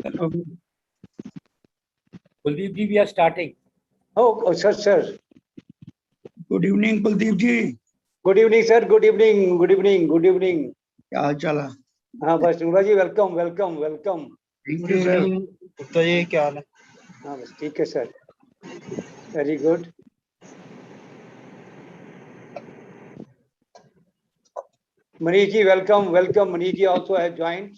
Kuldeep ji, we are starting. Oh, sir. Good evening, Kuldeep ji. Good evening, sir. Good evening. क्या हाल चाल है? हाँ बस Noora ji welcome. Thank you, sir. Gupta ji क्या हाल है? हाँ बस ठीक है sir. Very good. Manish ji welcome. Manish ji also has joined.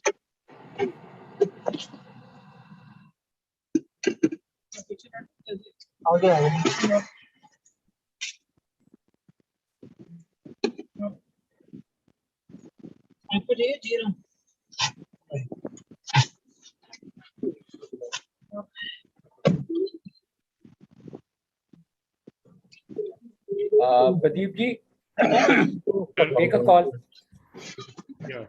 Pradeep ji, take a call. Yeah.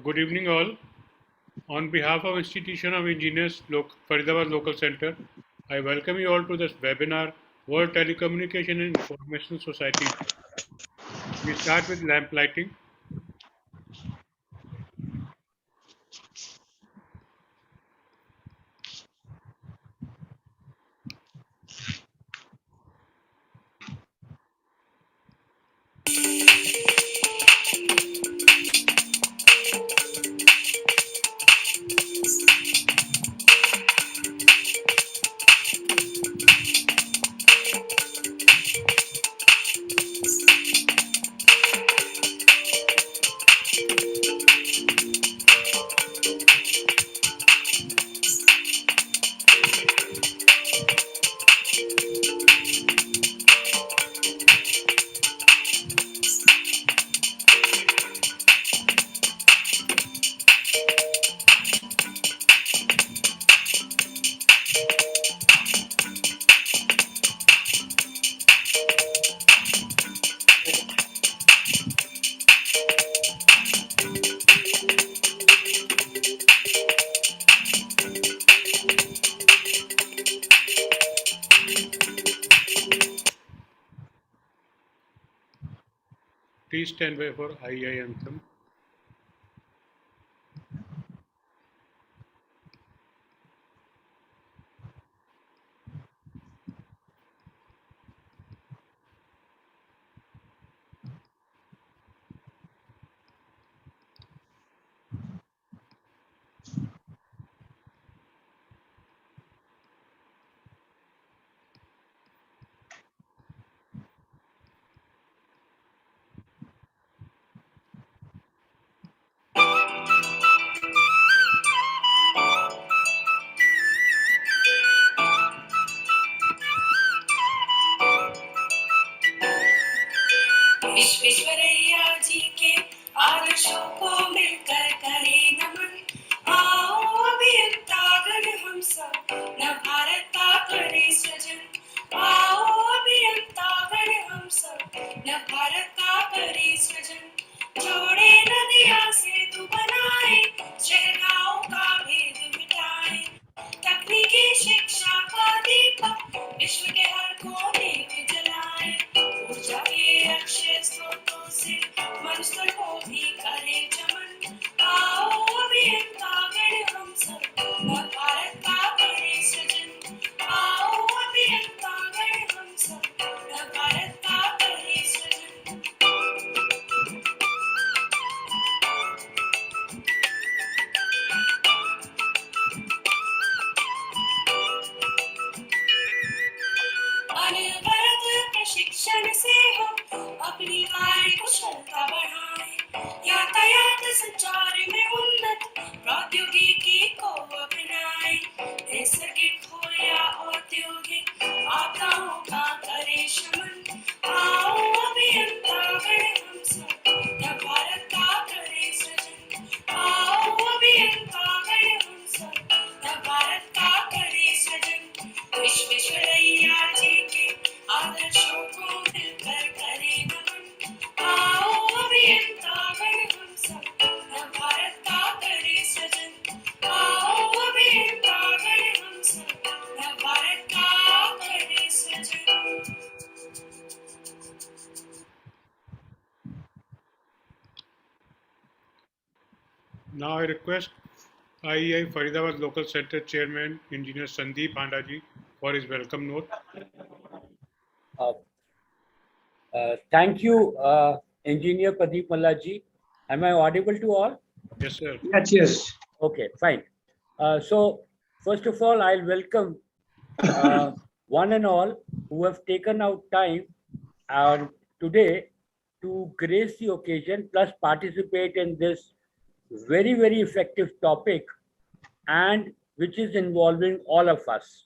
Good evening all. On behalf of Institution of Engineers, Faridabad Local Center, I welcome you all to this webinar, World Telecommunication and Information Society. We start with lamp lighting. Please stand by for II anthem. Visvesvaraya ji के आदर्शों को मिलकर करें नमन. आओ अभियंतागण हम सब न भारत का करें सृजन. आओ अभियंतागण हम सब न भारत का करें सृजन. जोड़े नदियाँ सेतु बनाए, शहर गाँव का भेद मिटाए. तकनीकी शिक्षा का दीपक विश्व के हर कोने में जलाए. ऊर्जा के अक्षय स्रोतों से मनुष्य को भी करे चमन. आओ अभियंतागण हम सब न भारत का करें सृजन. आओ अभियंतागण हम सब न भारत का करें सृजन. अनवरत प्रशिक्षण से हम अपनी कार्य कुशलता बढ़ाएं. यातायात संचार में उन्नत प्रौद्योगिकी को अपनाएं. I request IEI Faridabad Local Center Chairman Engineer Sandeep Handaji for his welcome note. Thank you, Engineer Pradeep Mallaji. Am I audible to all? Yes, sir. Yes. Okay, fine. So, first of all, I'll welcome one and all who have taken out time today to grace the occasion plus participate in this very, very effective topic and which is involving all of us.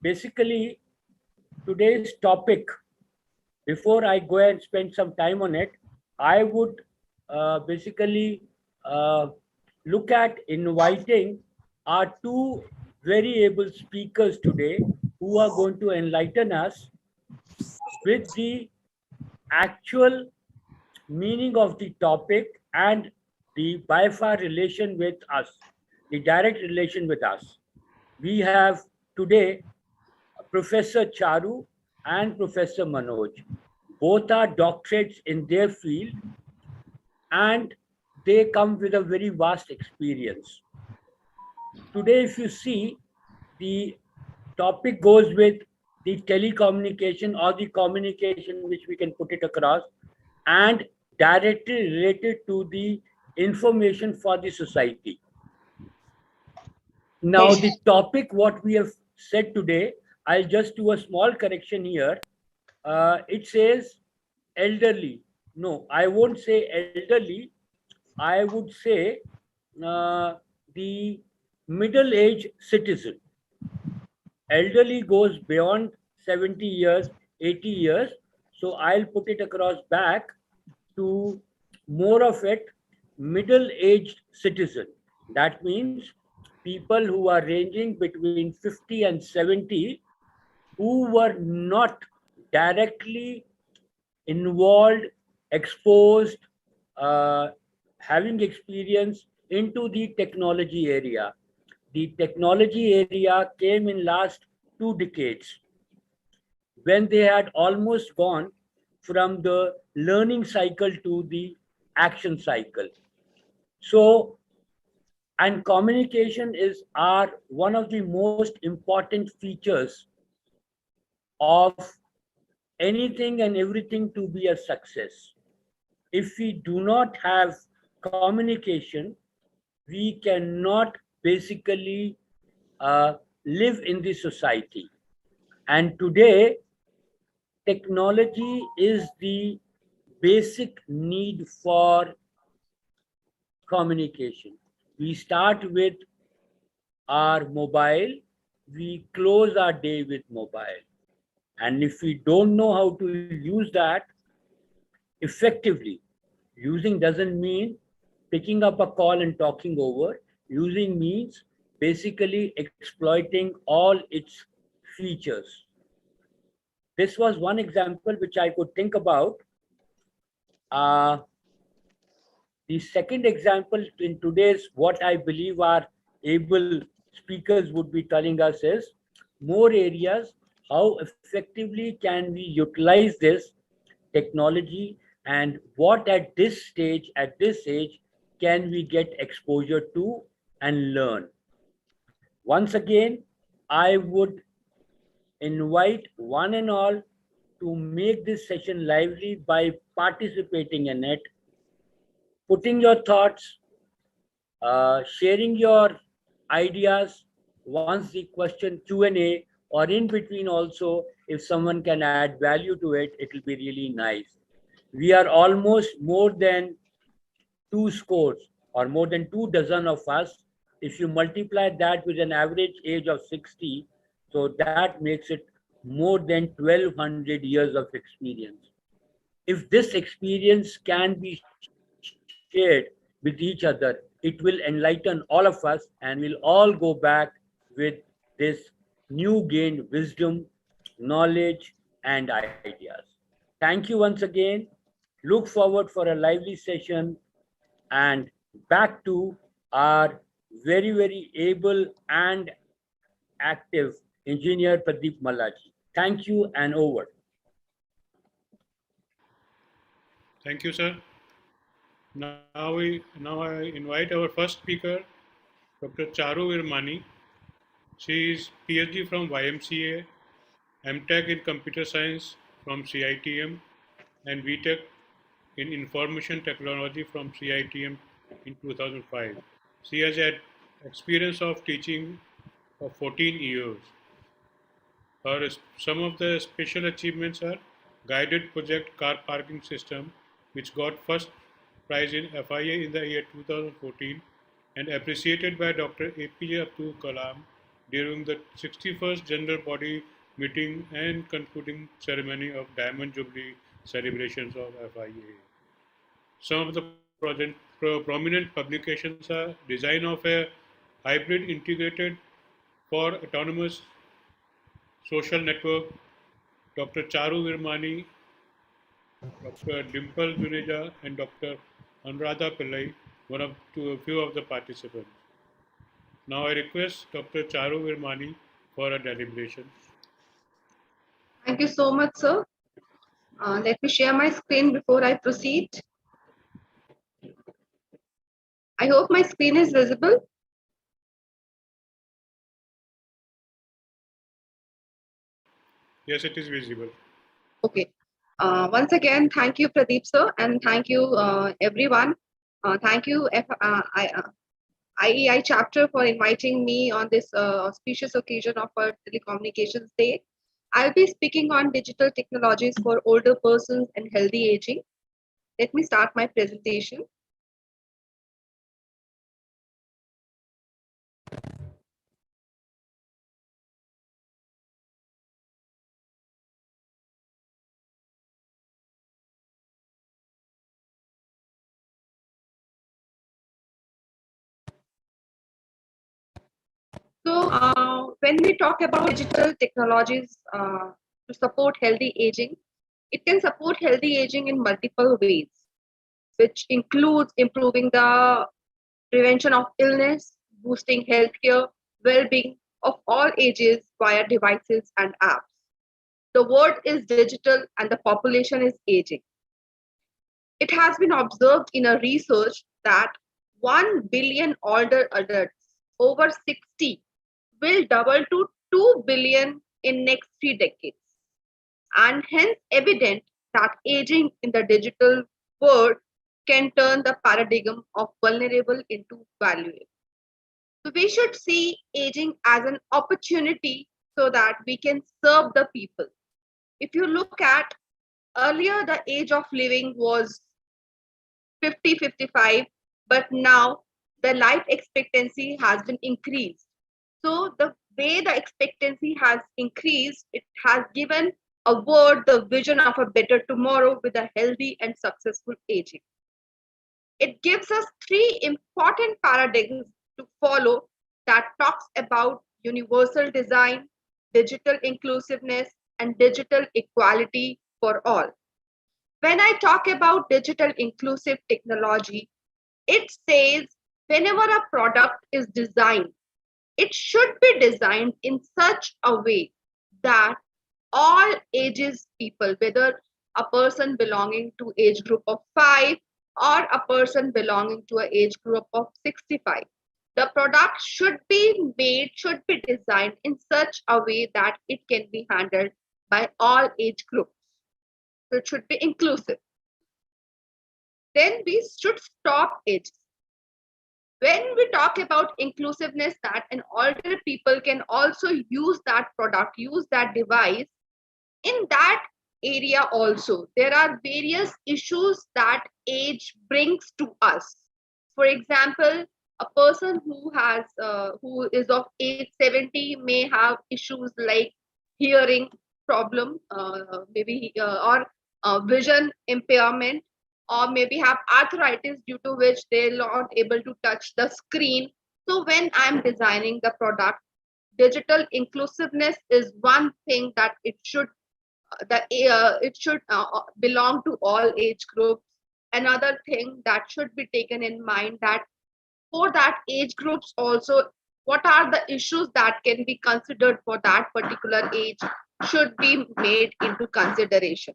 Basically, today's topic, before I go and spend some time on it, I would basically look at inviting our two very able speakers today who are going to enlighten us with the actual meaning of the topic and the by far relation with us, the direct relation with us. We have today Professor Charu and Professor Manoj. Both are doctorates in their field and they come with a very vast experience. Today, if you see, the topic goes with the telecommunication or the communication, which we can put it across, and directly related to the information for the society. Now, the topic, what we have said today, I'll just do a small correction here. It says elderly. No, I won't say elderly. I would say the middle-aged citizen. Elderly goes beyond 70 years, 80 years. So I'll put it across back to more of it middle-aged citizen. That means people who are ranging between 50 and 70 who were not directly involved, exposed, having experience into the technology area. The technology area came in last 2 decades when they had almost gone from the learning cycle to the action cycle. So, and communication is one of the most important features of anything and everything to be a success. If we do not have communication, we cannot basically live in the society. And today, technology is the basic need for communication. We start with our mobile, we close our day with mobile. And if we don't know how to use that effectively, using doesn't mean picking up a call and talking over. Using means basically exploiting all its features. This was one example which I could think about. The second example in today's, what I believe our able speakers would be telling us is more areas, how effectively can we utilize this technology and what at this age, can we get exposure to and learn. Once again, I would invite one and all to make this session lively by participating in it, putting your thoughts, sharing your ideas once the question Q&A or in between also, if someone can add value to it, it will be really nice. We are almost more than 2 scores or more than 2 dozen of us. If you multiply that with an average age of 60, so that makes it more than 1200 years of experience. If this experience can be shared with each other, it will enlighten all of us and we'll all go back with this new gained wisdom, knowledge, and ideas. Thank you once again. Look forward for a lively session and back to our very, very able and active engineer Pradeep Mallaji. Thank you and over. Thank you, sir. Now I invite our first speaker, Dr. Charu Virmani. She is PhD from YMCA, MTech in Computer Science from CITM, and VTech in Information Technology from CITM in 2005. She has had experience of teaching of 14 years. Some of the special achievements are guided project car parking system, which got first prize in FIA in the year 2014 and appreciated by Dr. APJ Abdul Kalam during the 61st General Body meeting and concluding ceremony of Diamond Jubilee celebrations of FIA. Some of the prominent publications are design of a hybrid integrated for autonomous social network, Dr. Charu Virmani, Dr. Dimple Juneja, and Dr. Anuradha Pillai, one of a few of the participants. Now I request Dr. Charu Virmani for a deliberation. Thank you so much, sir. Let me share my screen before I proceed. I hope my screen is visible. Yes, it is visible. Okay. Once again, thank you, Pradeep, sir, and thank you, everyone. Thank you, IEI chapter, for inviting me on this auspicious occasion of our Telecommunications Day. I'll be speaking on digital technologies for older persons and healthy aging. Let me start my presentation. So, when we talk about digital technologies to support healthy aging, it can support healthy aging in multiple ways, which includes improving the prevention of illness, boosting healthcare well-being of all ages via devices and apps. The world is digital and the population is aging. It has been observed in a research that 1 billion older adults over 60 will double to 2 billion in next 3 decades, and hence evident that aging in the digital world can turn the paradigm of vulnerable into valuable. So we should see aging as an opportunity so that we can serve the people. If you look at earlier, the age of living was 50, 55, but now the life expectancy has been increased. So the way the expectancy has increased, it has given a word the vision of a better tomorrow with a healthy and successful aging. It gives us three important paradigms to follow that talks about universal design, digital inclusiveness, and digital equality for all. When I talk about digital inclusive technology, it says whenever a product is designed, it should be designed in such a way that all ages people, whether a person belonging to age group of 5 or a person belonging to an age group of 65, the product should be made, should be designed in such a way that it can be handled by all age groups. So it should be inclusive. Then we should stop ages. When we talk about inclusiveness, that an older people can also use that product, use that device, in that area also there are various issues that age brings to us. For example, a person who is of age 70 may have issues like hearing problem, maybe or vision impairment, or maybe have arthritis due to which they're not able to touch the screen. So when I'm designing the product, digital inclusiveness is one thing that it should belong to all age groups. Another thing that should be taken in mind, that for that age groups also, what are the issues that can be considered for that particular age should be made into consideration.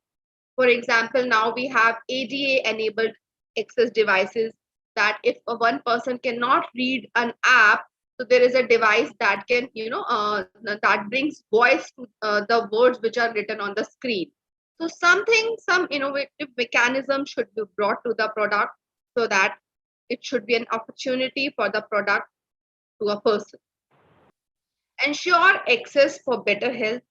For example, now we have ADA enabled access devices, that if one person cannot read an app, so there is a device that can, that brings voice to the words which are written on the screen. So some innovative mechanism should be brought to the product so that it should be an opportunity for the product to a person. Ensure access for better health.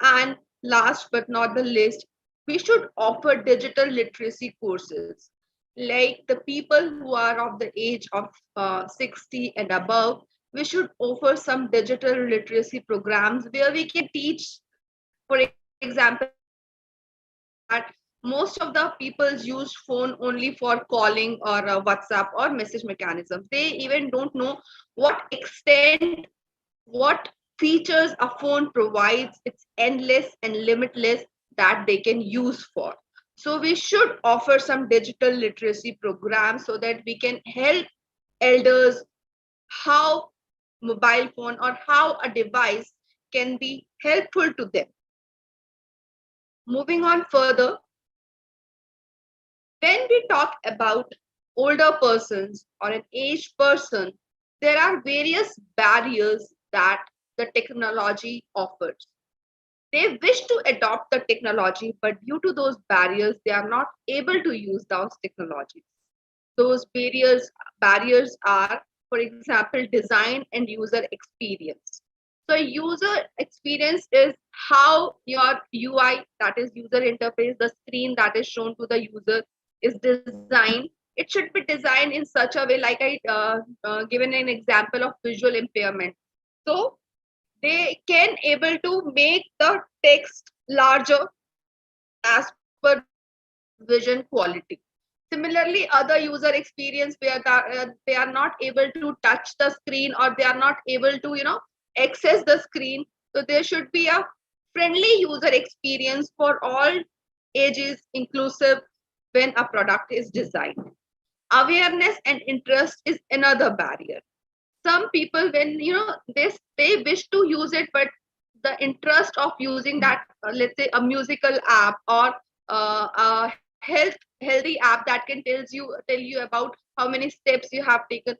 And last but not the least, we should offer digital literacy courses. Like the people who are of the age of 60 and above, we should offer some digital literacy programs where we can teach, for example, that most of the people use phone only for calling or WhatsApp or message mechanisms. They even don't know what extent, what features a phone provides. It's endless and limitless that they can use for. So we should offer some digital literacy programs so that we can help elders how mobile phone or how a device can be helpful to them. Moving on further, when we talk about older persons or an aged person, there are various barriers that the technology offers. They wish to adopt the technology, but due to those barriers, they are not able to use those technologies. Those barriers are, for example, design and user experience. So user experience is how your UI, that is user interface, the screen that is shown to the user is designed. It should be designed in such a way, like I given an example of visual impairment. So they can able to make the text larger as per vision quality. Similarly, other user experience where they are not able to touch the screen or they are not able to access the screen. So there should be a friendly user experience for all ages, inclusive, when a product is designed. Awareness and interest is another barrier. Some people, when they wish to use it, but the interest of using that, let's say a musical app or a healthy app that can tell you about how many steps you have taken,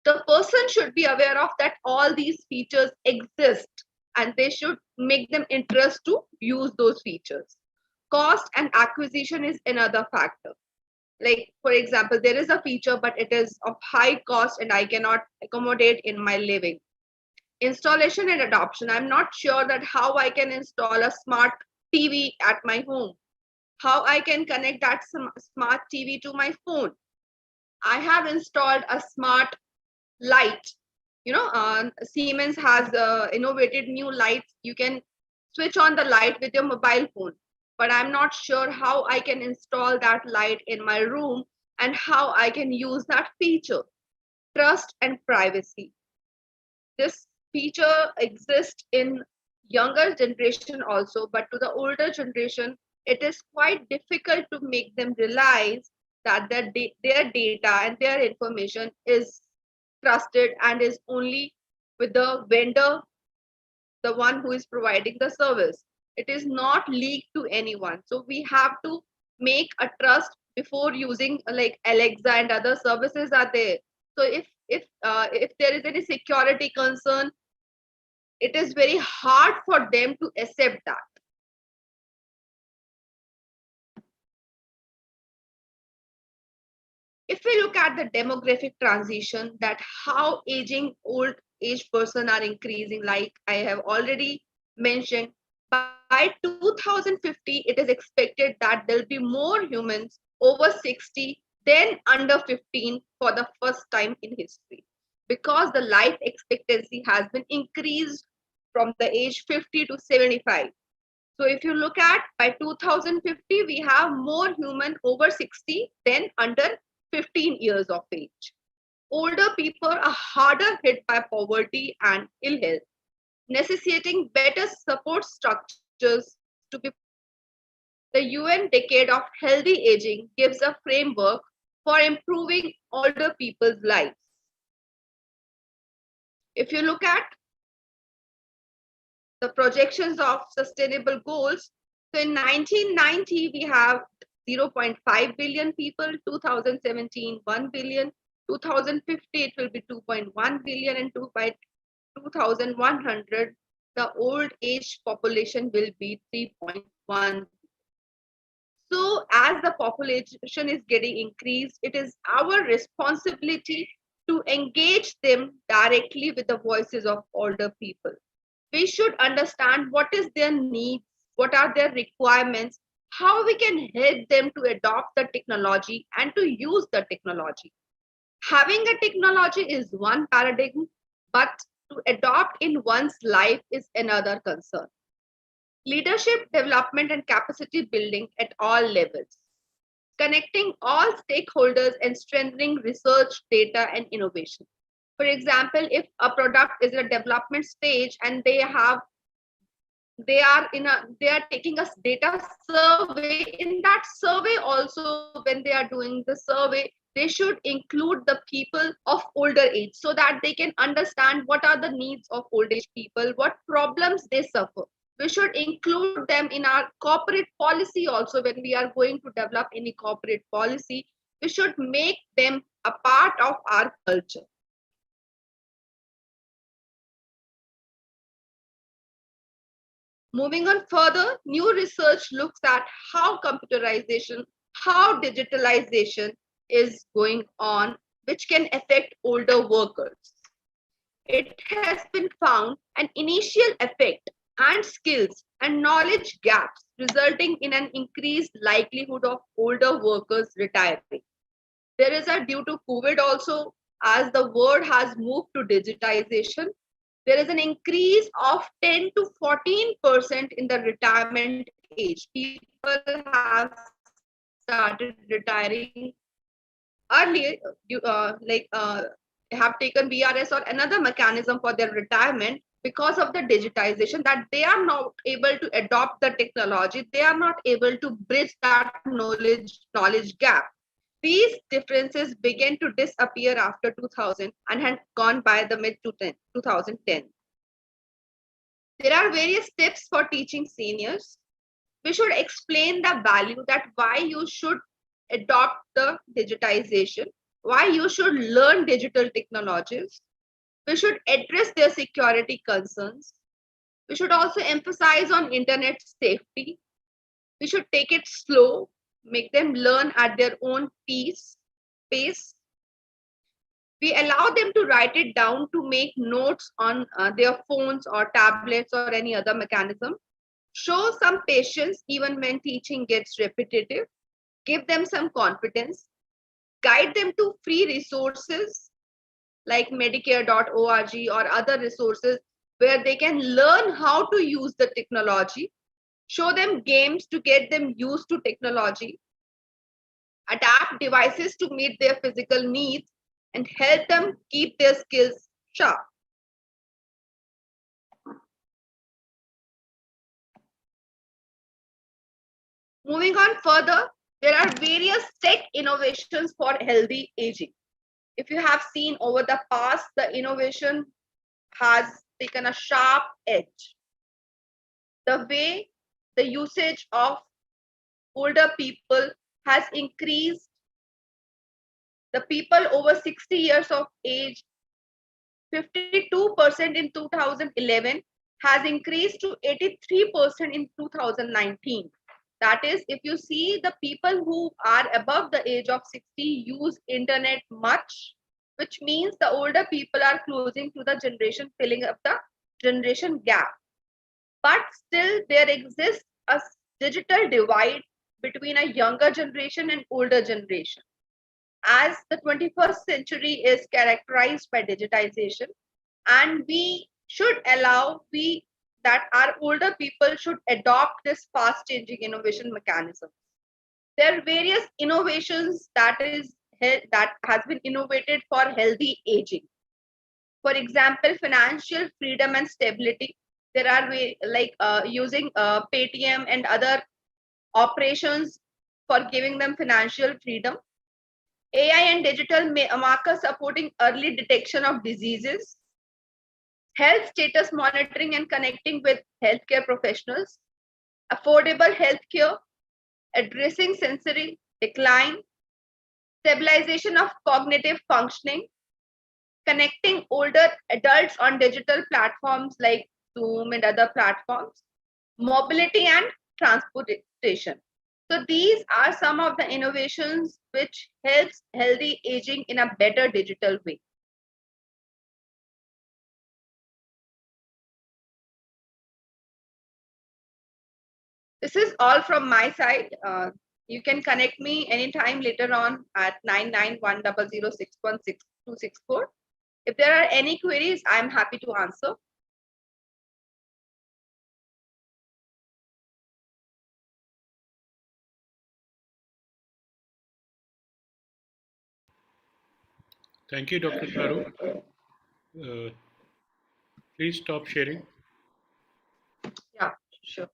the person should be aware of that all these features exist and they should make them interest to use those features. Cost and acquisition is another factor. Like, for example, there is a feature but it is of high cost and I cannot accommodate in my living. Installation and adoption, I'm not sure that how I can install a smart TV at my home, how I can connect that smart TV to my phone. I have installed a smart light. Siemens has innovated new lights. You can switch on the light with your mobile phone, but I'm not sure how I can install that light in my room and how I can use that feature. Trust and privacy. This feature exists in younger generation also, but to the older generation, it is quite difficult to make them realize that their data and their information is trusted and is only with the vendor, the one who is providing the service. It is not leaked to anyone. So we have to make a trust before using, like Alexa and other services are there. So if there is any security concern, it is very hard for them to accept that. If we look at the demographic transition, that how aging old age person are increasing, like I have already mentioned, by 2050, it is expected that there'll be more humans over 60 than under 15 for the first time in history, because the life expectancy has been increased from the age 50 to 75. So if you look at by 2050, we have more human over 60 than under 15 years of age. Older people are harder hit by poverty and ill health, necessitating better support structures to be put in place. The UN Decade of Healthy Aging gives a framework for improving older people's lives. If you look at the projections of sustainable goals, so in 1990, we have 0.5 billion people, 2017, 1 billion, 2050, it will be 2.1 billion, and by 2100, the old age population will be 3.1. So as the population is getting increased, it is our responsibility to engage them directly with the voices of older people. We should understand what is their needs, what are their requirements, how we can help them to adopt the technology and to use the technology. Having a technology is one paradigm, but to adopt in one's life is another concern. Leadership development and capacity building at all levels. Connecting all stakeholders and strengthening research, data, and innovation. For example, if a product is in a development stage and they are taking a data survey, in that survey also, when they are doing the survey, they should include the people of older age so that they can understand what are the needs of old age people, what problems they suffer. We should include them in our corporate policy also. When we are going to develop any corporate policy, we should make them a part of our culture. Moving on further, new research looks at how computerization, how digitalization is going on, which can affect older workers. It has been found an initial effect and skills and knowledge gaps resulting in an increased likelihood of older workers retiring. There is a due to COVID also, as the world has moved to digitization, there is an increase of 10 to 14% in the retirement age. People have started retiring earlier, have taken VRS or another mechanism for their retirement because of the digitization, that they are not able to adopt the technology. They are not able to bridge that knowledge gap. These differences began to disappear after 2000 and had gone by the mid 2010. There are various tips for teaching seniors. We should explain the value, that why you should adopt the digitization, why you should learn digital technologies. We should address their security concerns. We should also emphasize on internet safety. We should take it slow, make them learn at their own pace. We allow them to write it down, to make notes on their phones or tablets or any other mechanism. Show some patience even when teaching gets repetitive. Give them some confidence. Guide them to free resources like medicare.org or other resources where they can learn how to use the technology. Show them games to get them used to technology. Adapt devices to meet their physical needs and help them keep their skills sharp. Moving on further, there are various tech innovations for healthy aging. If you have seen over the past, the innovation has taken a sharp edge. The way the usage of older people has increased. The people over 60 years of age, 52% in 2011 has increased to 83% in 2019. That is, if you see, the people who are above the age of 60 use internet much, which means the older people are closing to the generation, filling up the generation gap. But still there exists a digital divide between a younger generation and older generation. As the 21st century is characterized by digitization, and we should allow that our older people should adopt this fast changing innovation mechanism. There are various innovations that has been innovated for healthy aging. For example, financial freedom and stability. There are using Paytm and other operations for giving them financial freedom. AI and digital markers supporting early detection of diseases. Health status monitoring and connecting with healthcare professionals. Affordable healthcare. addressing sensory decline, stabilization of cognitive functioning, connecting older adults on digital platforms like Zoom and other platforms, mobility and transportation. So these are some of the innovations which helps healthy aging in a better digital way. This is all from my side. You can connect me anytime later on at 9910061624. If there are any queries, I'm happy to answer. Thank you, Dr. Charu. Please stop sharing. Yeah, sure.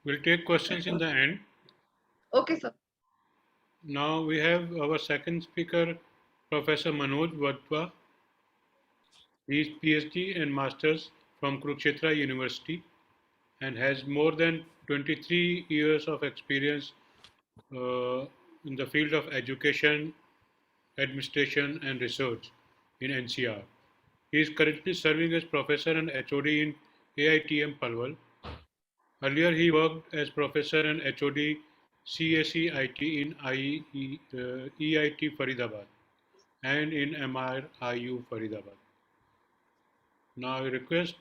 We'll take questions in the end. Okay, sir. Now we have our second speaker, Professor Manoj Wadhwa. He is PhD and Masters from Kurukshetra University and has more than 23 years of experience in the field of education, administration, and research in NCR. He is currently serving as professor and HOD in AITM Palwal. Earlier, he worked as professor and HOD CACIT in EIT Faridabad and in MRIU Faridabad. Now I request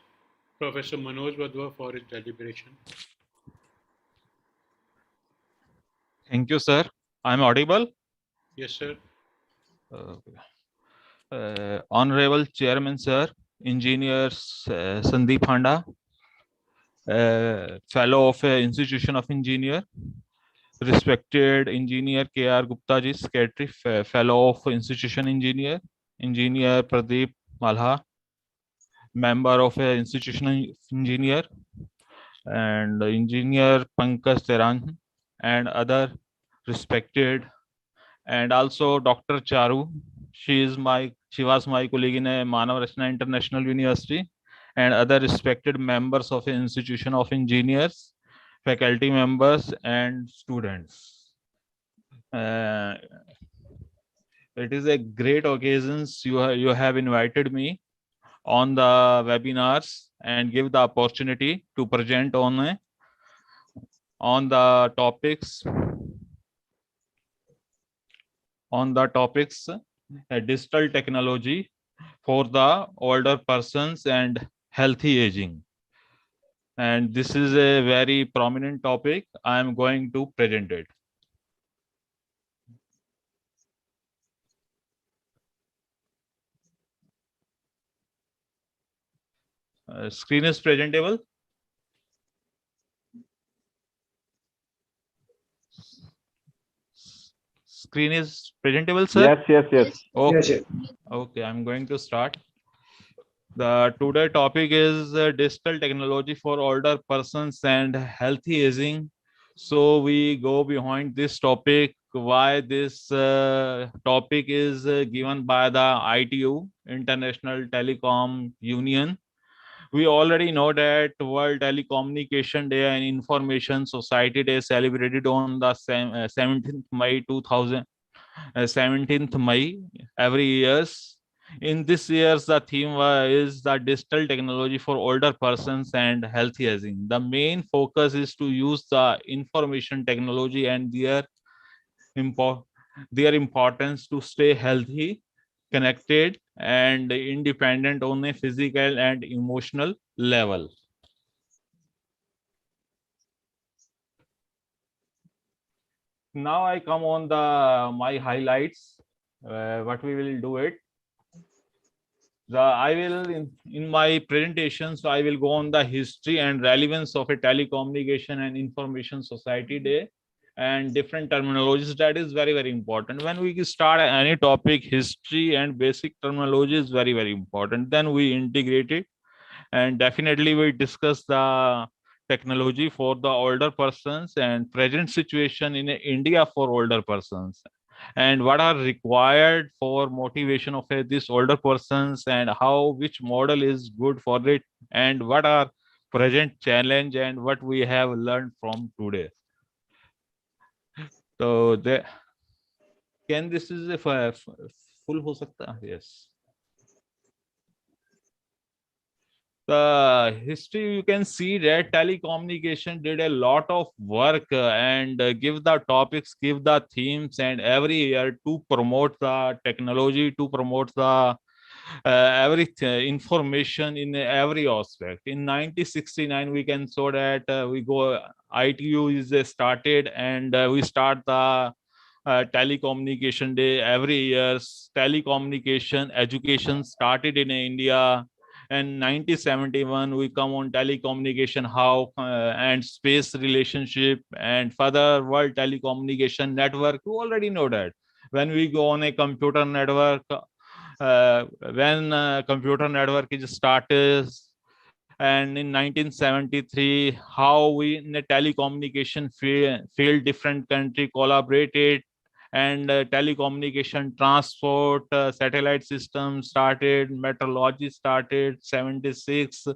Professor Manoj Wadhwa for his deliberation. Thank you, sir. I'm audible. Yes, sir. Honorable Chairman, sir, Engineer Sandeep Handa, Fellow of Institution of Engineer, respected Engineer K.R. Gupta ji, Secretary, Fellow of Institution Engineer, Engineer Pradeep Malha, Member of Institutional Engineer, and Engineer Pankaj Teran, and other respected, and also Dr. Charu. She was my colleague in Manav Rachna International University, and other respected members of the Institution of Engineers, faculty members, and students. It is a great occasion you have invited me on the webinars and give the opportunity to present on the topics digital technology for the older persons and healthy aging. And this is a very prominent topic. I am going to present it. Screen is presentable. Screen is presentable, sir? Yes. Okay. Yes, yes. Okay, I'm going to start. The today topic is digital technology for older persons and healthy aging. So we go behind this topic, why this topic is given by the ITU, International Telecom Union. We already know that World Telecommunication Day and Information Society Day celebrated on the 17th May 2000. 17th May every years. In this year's the theme is the digital technology for older persons and healthy aging. The main focus is to use the information technology and their importance to stay healthy, connected, and independent on a physical and emotional level. Now I come on the my highlights. What we will do it. I will in my presentation, so I will go on the history and relevance of a telecommunication and information society day and different terminologies. That is very, very important. When we start any topic, history and basic terminology is very, very important. Then we integrate it, and definitely we discuss the technology for the older persons and present situation in India for older persons. and what are required for motivation of this older persons, and how which model is good for it, and what are present challenge and what we have learned from today. So the can this is a full ho sakta? Yes. The history, you can see that telecommunication did a lot of work and give the topics, give the themes, and every year to promote the technology, to promote the every information in every aspect. In 1969, we can show that we go ITU is started, and we start the telecommunication day every year. Telecommunication education started in India. And 1971 we come on telecommunication, how and space relationship, and further world telecommunication network. You already know that when we go on a computer network, when computer network is started, and in 1973 how we in the telecommunication field different country collaborated, and telecommunication transport satellite system started, meteorology started 76,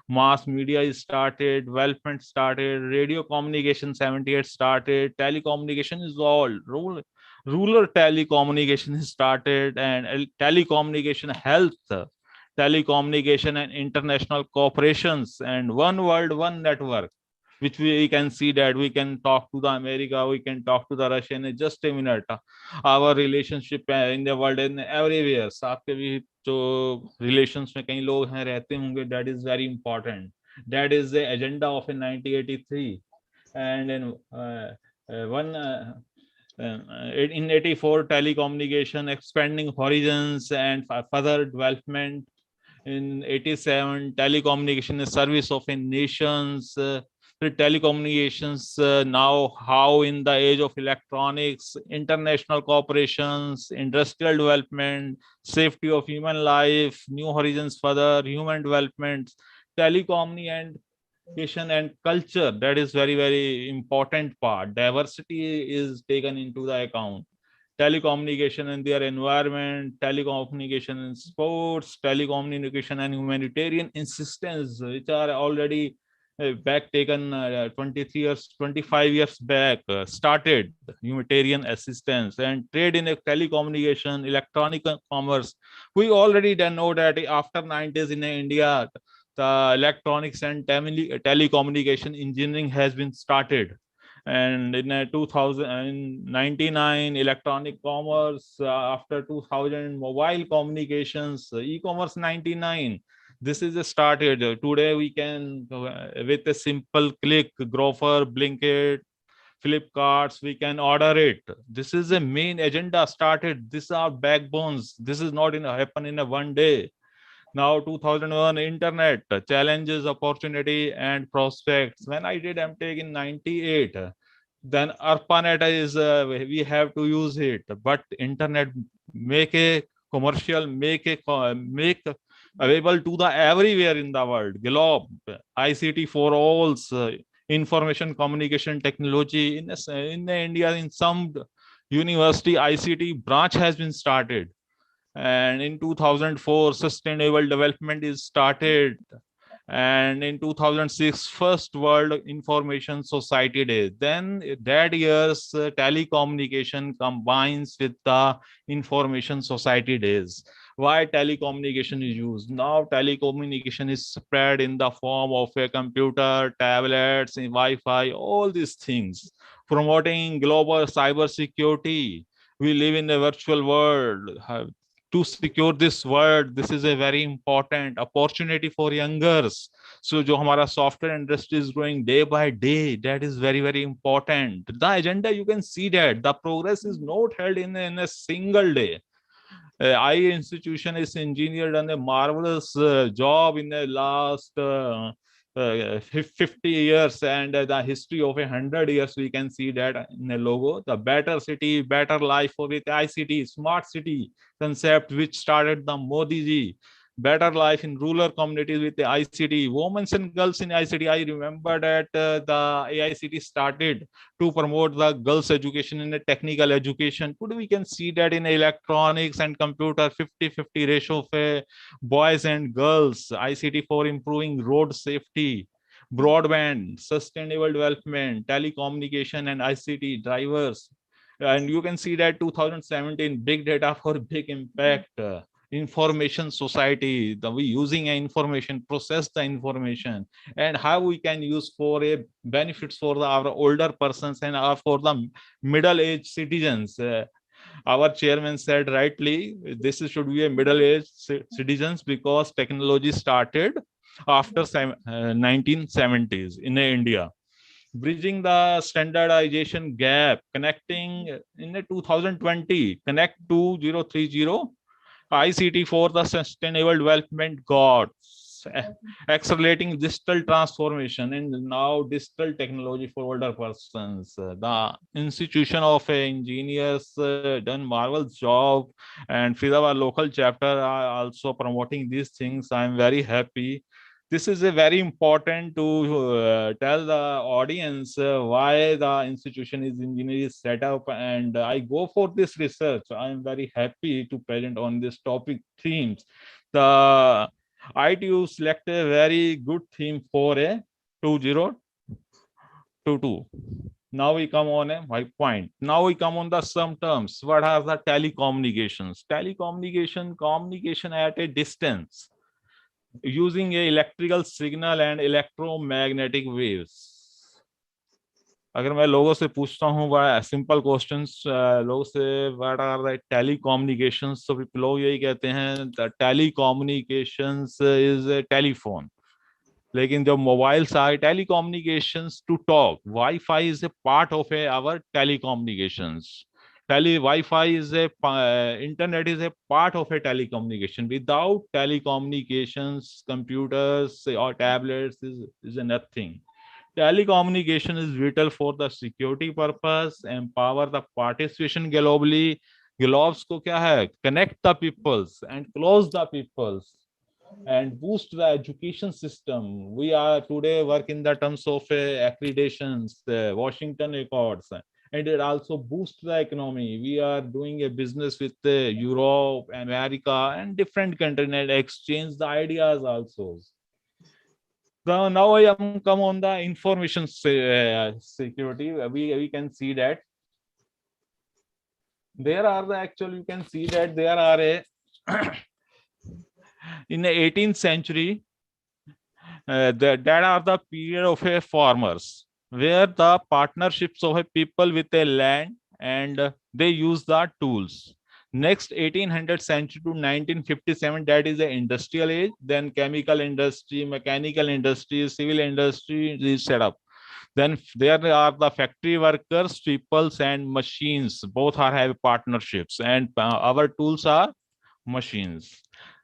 mass media is started, development started, radio communication 78 started, telecommunication is all rural telecommunication is started, and telecommunication health, telecommunication and international cooperations, and one world, one network, which we can see that we can talk to the America, we can talk to the Russia in just a minute. Our relationship in the world in everywhere. आपके भी जो relations में कई लोग हैं रहते होंगे, that is very important. That is the agenda of in 1983, and in one. In 84 telecommunication expanding horizons and further development. In 87 telecommunication is service of a nations. The telecommunications now how in the age of electronics, international cooperations, industrial development, safety of human life, new horizons, further human development, telecommunication and culture, that is very important part. Diversity is taken into the account. Telecommunication and their environment, telecommunication and sports, telecommunication and humanitarian assistance, which are already back taken 23 years, 25 years back, started humanitarian assistance, and trade in telecommunication, electronic commerce. We already then know that after 90s in India, the electronics and telecommunication engineering has been started. And in 2099 electronic commerce, after 2000 mobile communications, e-commerce 99. This is started. Today we can with a simple click, Grover, Blinkit, Flipkarts, we can order it. This is a main agenda started. These are backbones. This is not in happen in a one day. Now 2001 internet challenges, opportunity and prospects. When I did MTech in 98, then ARPANET is we have to use it, but internet make a commercial, make available to the everywhere in the world globe. ICT for all, information communication technology in India, in some university ICT branch has been started. And in 2004 sustainable development is started, and in 2006 first world information society day. Then that year's telecommunication combines with the information society days. Why telecommunication is used now? Telecommunication is spread in the form of a computer, tablets, and Wi-Fi, all these things, promoting global cyber security. We live in a virtual world. To secure this world, this is a very important opportunity for youngers. So जो हमारा software industry is growing day by day, that is very important. The agenda, you can see that the progress is not held in a single day. I institution is engineered done a marvelous job in the last 50 years, and the history of 100 years, we can see that in the logo. The better city, better life with ICT, smart city concept, which started the Modi ji. better life in rural communities with the ICT, women and girls in ICT. I remember that the AICT started to promote the girls' education in the technical education. Today we can see that in electronics and computer, 50-50 ratio of boys and girls, ICT for improving road safety, broadband, sustainable development, telecommunication, and ICT drivers. And you can see that 2017 big data for big impact. Information society, the we using information, process the information, and how we can use for a benefits for our older persons and for the middle-aged citizens. Our chairman said rightly, this should be a middle-aged citizens because technology started after 1970s in India. Bridging the standardization gap, connecting in 2020, connect 2030, ICT for the sustainable development goals, accelerating digital transformation and now digital technology for older persons. The institution of engineers done marvelous job, and with our local chapter are also promoting these things. I am very happy. This is a very important to tell the audience why the institution is engineering set up, and I go for this research. I am very happy to present on this topic themes. The ITU select a very good theme for a 2022. Now we come on my point. Now we come on the some terms. What are the telecommunications? Telecommunication, communication at a distance, using a electrical signal and electromagnetic waves. अगर मैं लोगों से पूछता हूँ बड़ा simple questions लोगों से, what are the telecommunications, तो लोग यही कहते हैं the telecommunications is a telephone. लेकिन जब मोबाइल्स आए, telecommunications to talk, WiFi is a part of a our telecommunications. Wi-Fi is a internet is a part of a telecommunication. Without telecommunications, computers or tablets is a nothing. Telecommunication is vital for the security purpose, empower the participation globally. Globes को क्या है? Connect the peoples and close the peoples and boost the education system. We are today work in the terms of accreditations, Washington Accords, and it also boosts the economy. We are doing a business with Europe, America, and different countries and exchange the ideas also. So now I am come on the information security. We can see that there are the actual, you can see that there are a in the 18th century that are the period of a farmers, where the partnerships of a people with a land and they use the tools. Next 1800 century to 1957, that is the industrial age. Then chemical industry, mechanical industry, civil industry is set up. Then there are the factory workers, peoples and machines. Both are have partnerships, and our tools are machines.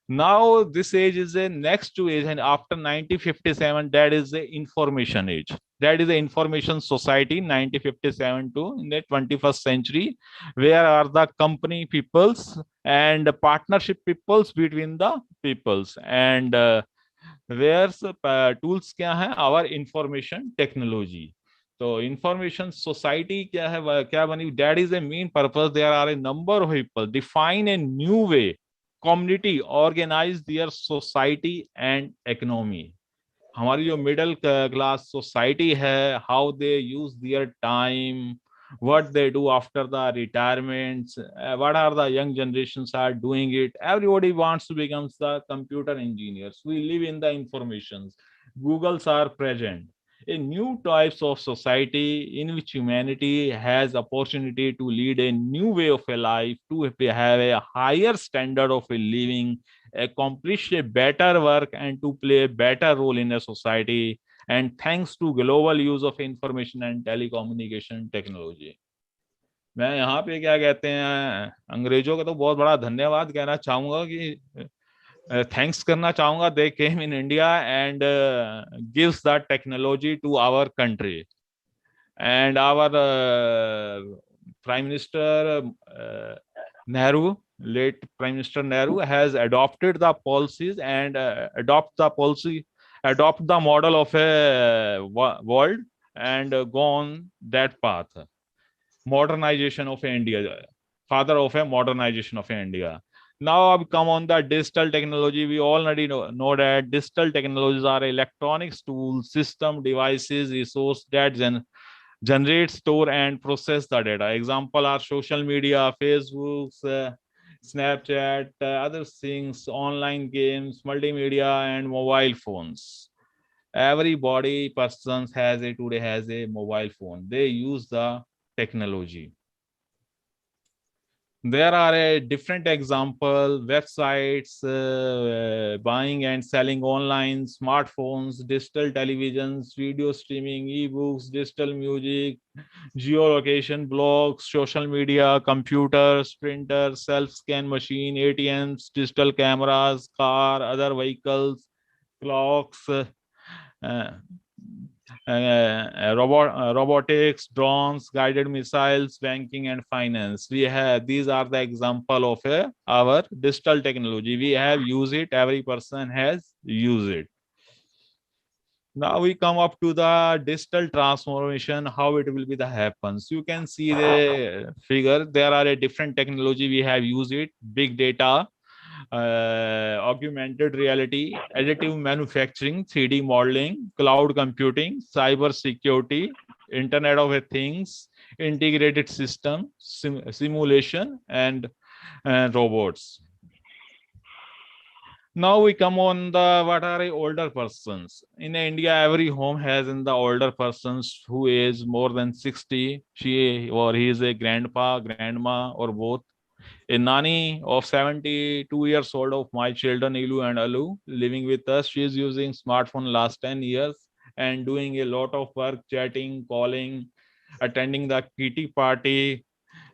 Now this age is the next two age, and after 1957, that is the information age. That is the information society, 1957 to in the 21st century, where are the company peoples and partnership peoples between the peoples, and where tools क्या है? Our information technology. So information society क्या है? क्या बनी? That is the main purpose. There are a number of people define a new way community organize their society and economy. हमारी जो middle class society है, how they use their time, what they do after the retirements, what are the young generations are doing it. Everybody wants to become the computer engineers. We live in the informations. Googles are present. A new types of society in which humanity has opportunity to lead a new way of a life, to have a higher standard of a living, accomplish a better work, and to play a better role in a society, and thanks to global use of information and telecommunication technology. मैं यहाँ पे क्या कहते हैं, अंग्रेजों का तो बहुत बड़ा धन्यवाद कहना चाहूंगा कि thanks करना चाहूंगा. They came in India and gives that technology to our country, and our Prime Minister Nehru late Prime Minister Nehru has adopted the policies and adopt the model of a world and gone that path. Modernization of India, father of a modernization of India. Now I've come on the digital technology. We already know that digital technologies are electronics tools, system, devices, resource that generate, store, and process the data. Example are social media, Facebook, Snapchat, other things, online games, multimedia, and mobile phones. Everybody person today has a mobile phone. They use the technology. There are a different example websites, buying and selling online, smartphones, digital televisions, video streaming, ebooks, digital music, geolocation, blogs, social media, computers, printers, self-scan machine, ATMs, digital cameras, car, other vehicles, clocks, uh, robotics, drones, guided missiles, banking, and finance. We have these are the example of our digital technology. We have used it. Every person has used it. Now we come up to the digital transformation, how it will be the happens. You can see the figure. There are a different technology we have used it. Big data, augmented reality, additive manufacturing, 3D modeling, cloud computing, cyber security, Internet of Things, integrated system, simulation, and robots. Now we come on the what are older persons. In India, every home has in the older persons who is more than 60. She or he is a grandpa, grandma, or both. A nanny of 72 years old of my children, Ilu and Alu, living with us. She is using smartphone last 10 years and doing a lot of work, chatting, calling, attending the kitty party,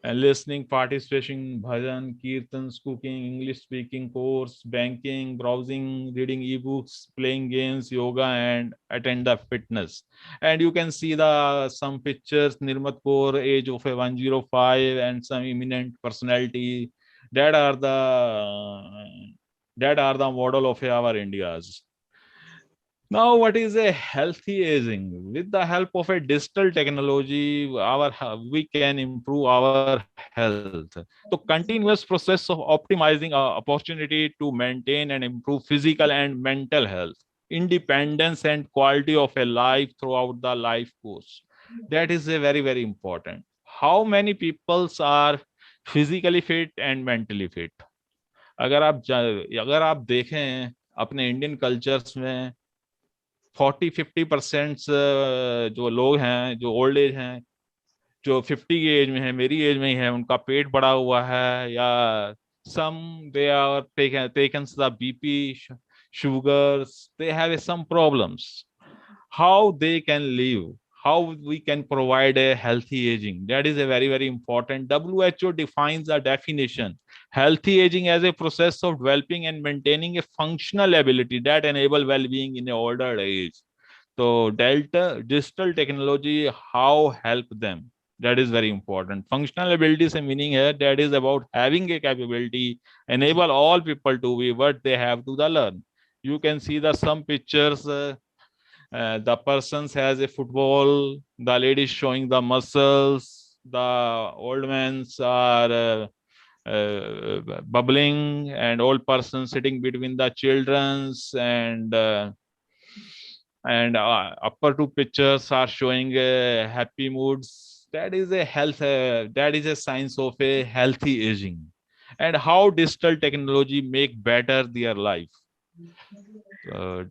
listening, participating, bhajan, kirtans, cooking, English speaking course, banking, browsing, reading ebooks, playing games, yoga, and attend the fitness. And you can see the some pictures, Nirmat Kaur, age of a 105, and some eminent personality. That are the model of our India's. Now, what is a healthy aging? With the help of a digital technology, we can improve our health. So, continuous process of optimizing opportunity to maintain and improve physical and mental health, independence, and quality of a life throughout the life course. That is a very, very important. How many people are physically fit and mentally fit? अगर आप देखें अपने Indian cultures में 40-50% जो लोग हैं जो old age हैं जो 50 की एज में है मेरी एज में ही है उनका पेट बढ़ा हुआ है या some they are taken the BP sugars they have some problems how they can live how we can provide a healthy aging that is a very very important WHO defines a definition healthy aging as a process of developing and maintaining a functional ability that enable well-being in a older age. So digital technology how help them that is very important. Functional ability is a meaning here that is about having a capability enable all people to be what they have to the learn. You can see the some pictures the persons has a football the ladies showing the muscles the old men are bubbling and old person sitting between the children's and upper two pictures are showing happy moods that is a health that is a signs of a healthy aging and how digital technology make better their life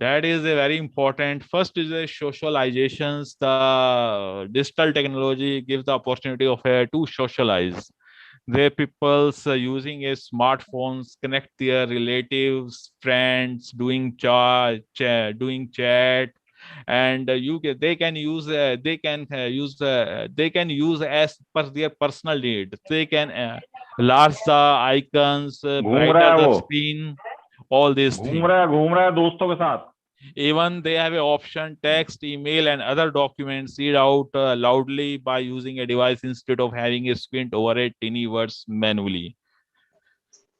that is a very important first is a socializations the digital technology gives the opportunity of to socialize where people's using a smartphones connect their relatives friends doing chat and they can use they can use as per their personal need they can enlarge the icons घूम रहा brighter है the वो screen all these things घूम रहा है दोस्तों के साथ even they have an option text email and other documents read out loudly by using a device instead of having a squint over a tiny words manually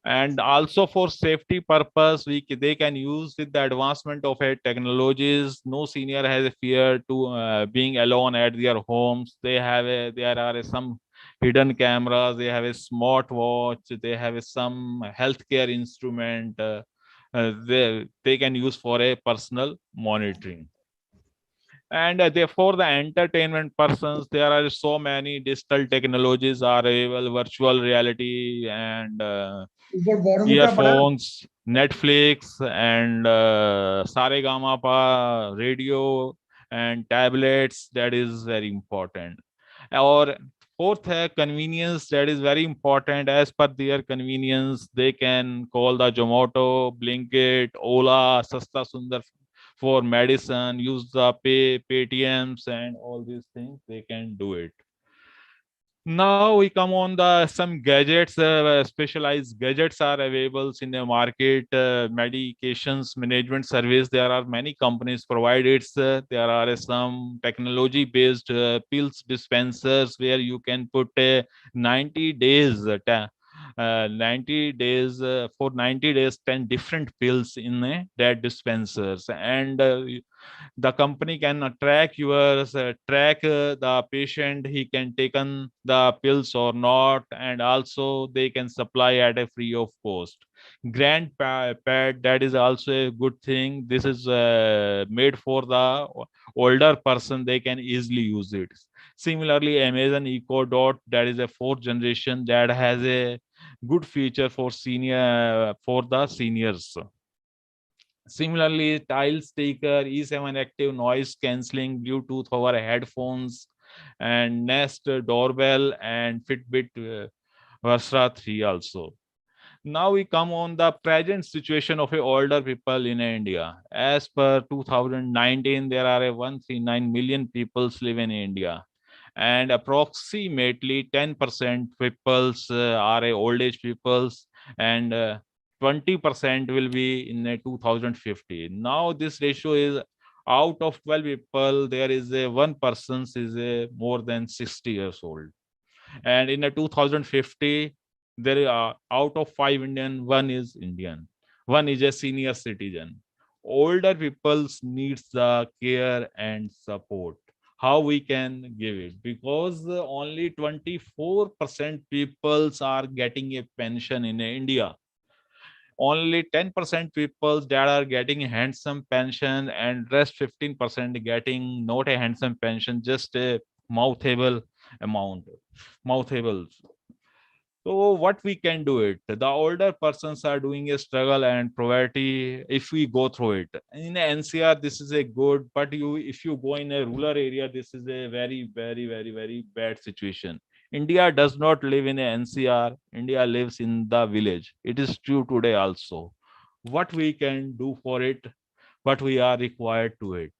And also for safety purpose, they can use with the advancement of technologies. No senior has a fear to being alone at their homes. There are some hidden cameras, they have a smartwatch, they have some healthcare instrument, they can use for a personal monitoring. And therefore the entertainment persons, there are so many digital technologies are available, virtual reality and earphones, Netflix and Saregama pa radio and tablets, that is very important. Or fourth, convenience, that is very important. As per their convenience, they can call the Zomato, Blinkit, Ola, Sasta Sundar for medicine, use the Paytms and all these things. They can do it. Now we come on the some gadgets. Specialized gadgets are available in the market. Medications management service. There are many companies provide it. There are some technology based pills dispensers where you can put 90 days. 90 days for 90 days 10 different pills in that dispensers, and the company can track the patient, he can taken the pills or not, and also they can supply at a free of cost. Pad, that is also a good thing. This is made for the older person, they can easily use it. Similarly, Amazon Echo Dot, that is a fourth generation that has a good feature for for the seniors. Similarly, Tile Speaker, E7 Active Noise Cancelling, Bluetooth over headphones, and Nest Doorbell and Fitbit Versra 3 also. Now we come on the present situation of older people in India. As per 2019, there are 139 million people live in India, and approximately 10% peoples are old age peoples, and 20% will be in 2050. Now this ratio is out of 12 people, there is a one person is more than 60 years old, and in a 2050 there are out of 5 Indian, one is Indian, one is a senior citizen. Older people needs the care and support. How we can give it? Because only 24% peoples are getting a pension in India. Only 10% people that are getting handsome pension, and rest 15% getting not a handsome pension, just a mouthable amount, mouthable. So what we can do it? The older persons are doing a struggle and poverty. If we go through it in NCR, this is a good. But you, if you go in a rural area, this is a very, very, very, very bad situation. India does not live in a NCR. India lives in the village. It is true today also. What we can do for it? What we are required to it?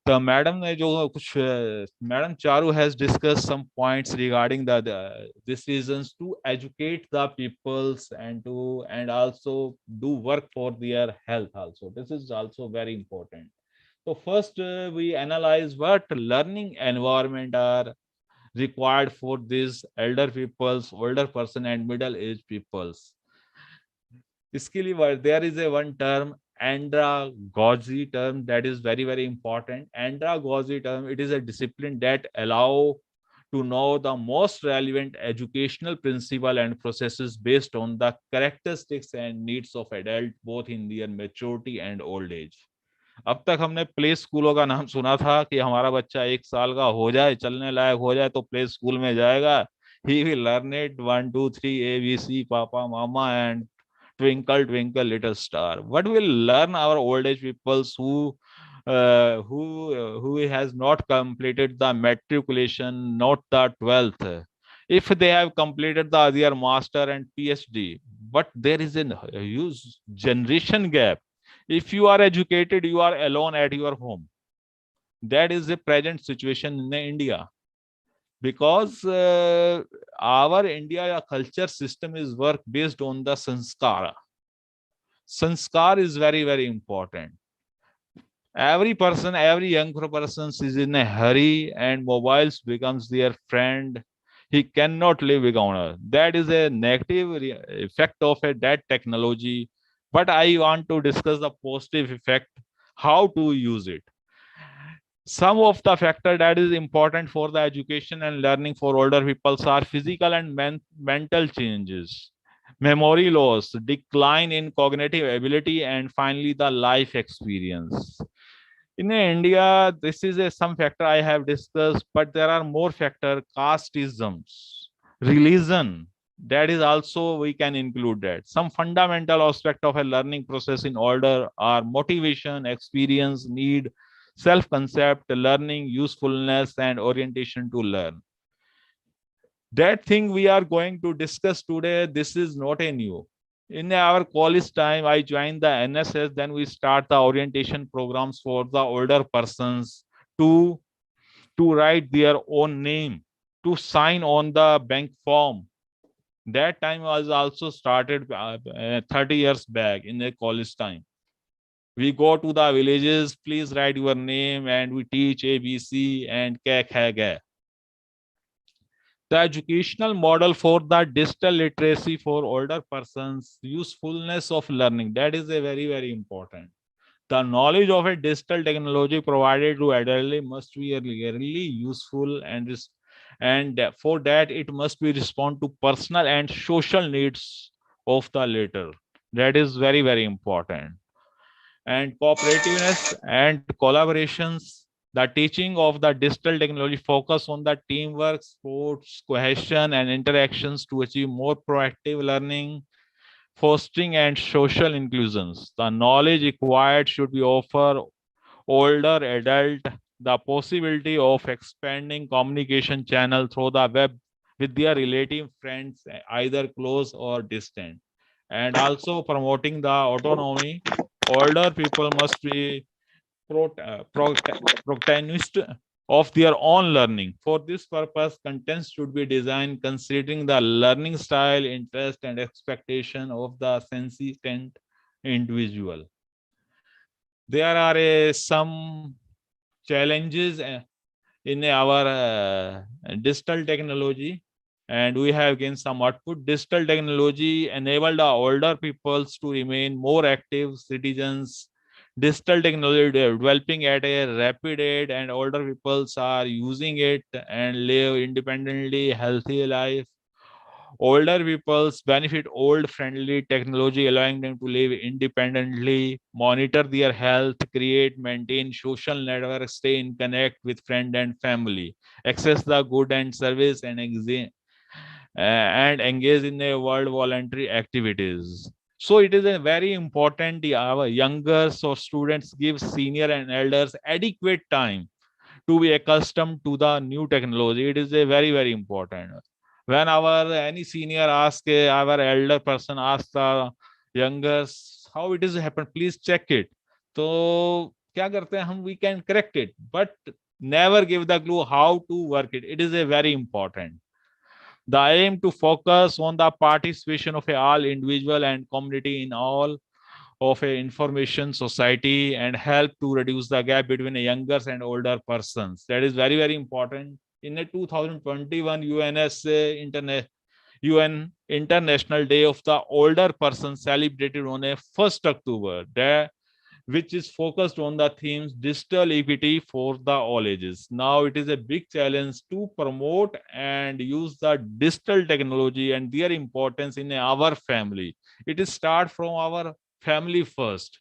The madam ने जो कुछ Madam Charu has discussed some points regarding the decisions to educate the peoples and to and also do work for their health also. This is also very important. So first we analyze what learning environment are required for these elder peoples, older person and middle aged peoples. इसके लिए there is a one term andragogy term that is very very important. Andragogy term, it is a discipline that allow to know the most relevant educational principle and processes based on the characteristics and needs of adult both in their maturity and old age. अब तक हमने play स्कूलों का नाम सुना था कि हमारा बच्चा 1 साल का हो जाए, चलने लायक हो जाए तो प्ले स्कूल में जाएगा, he will learn it 1 2 3 ABC papa mama and twinkle twinkle little star. What will learn our old age peoples who has not completed the matriculation, not the 12th? If they have completed the their master and PhD, but there is a huge generation gap. If you are educated, you are alone at your home. That is the present situation in India, because our India culture system is work based on the sanskara. Sanskar is very very important. Every person, every young person is in a hurry, and mobiles becomes their friend. He cannot live without her. That is a negative effect of a dead technology. But I want to discuss the positive effect, how to use it. Some of the factor that is important for the education and learning for older people are physical and mental changes, memory loss, decline in cognitive ability, and finally the life experience. In India, this is some factor I have discussed, but there are more factor, casteisms, religion. That is also we can include that. Some fundamental aspect of a learning process in order are motivation, experience, need, self-concept, learning, usefulness, and orientation to learn. That thing we are going to discuss today, this is not a new. In our college time, I joined the NSS, then we start the orientation programs for the older persons to, to write their own name, to sign on the bank form. That time was also started 30 years back in the college time. We go to the villages, please write your name, and we teach ABC and K. The educational model for the digital literacy for older persons, usefulness of learning, that is a very, very important. The knowledge of a digital technology provided to elderly must be really useful, and for that it must be respond to personal and social needs of the later. That is very, very important. And cooperativeness and collaborations. The teaching of the digital technology focus on the teamwork, sports, cohesion, and interactions to achieve more proactive learning, fostering and social inclusions. The knowledge acquired should be offer older adult the possibility of expanding communication channel through the web with their relative friends, either close or distant, and also promoting the autonomy. Older people must be protagonist of their own learning. For this purpose, contents should be designed considering the learning style, interest, and expectation of the sensient individual. There are some challenges in our digital technology, and we have gained some output. Digital technology enabled the older peoples to remain more active citizens. Digital technology developing at a rapid rate, and older peoples are using it and live independently healthy life. Older peoples benefit old friendly technology, allowing them to live independently, monitor their health, create, maintain social networks, stay in connect with friend and family, access the good and service, and engage in a world voluntary activities. So it is a very important our youngers or students give senior and elders adequate time to be accustomed to the new technology. It is a very, very important. When our any senior ask our elder person ask the younger how it is happen, please check it. So क्या करते हैं हम, we can correct it, but never give the clue how to work it. It is a very important. The aim to focus on the participation of all individual and community in all of a information society and help to reduce the gap between younger and older persons. That is very, very important. In the 2021 UN International Day of the Older Person celebrated on a 1st October, which is focused on the themes digital equity for the all ages. Now it is a big challenge to promote and use the digital technology and their importance in our family. It is start from our family first,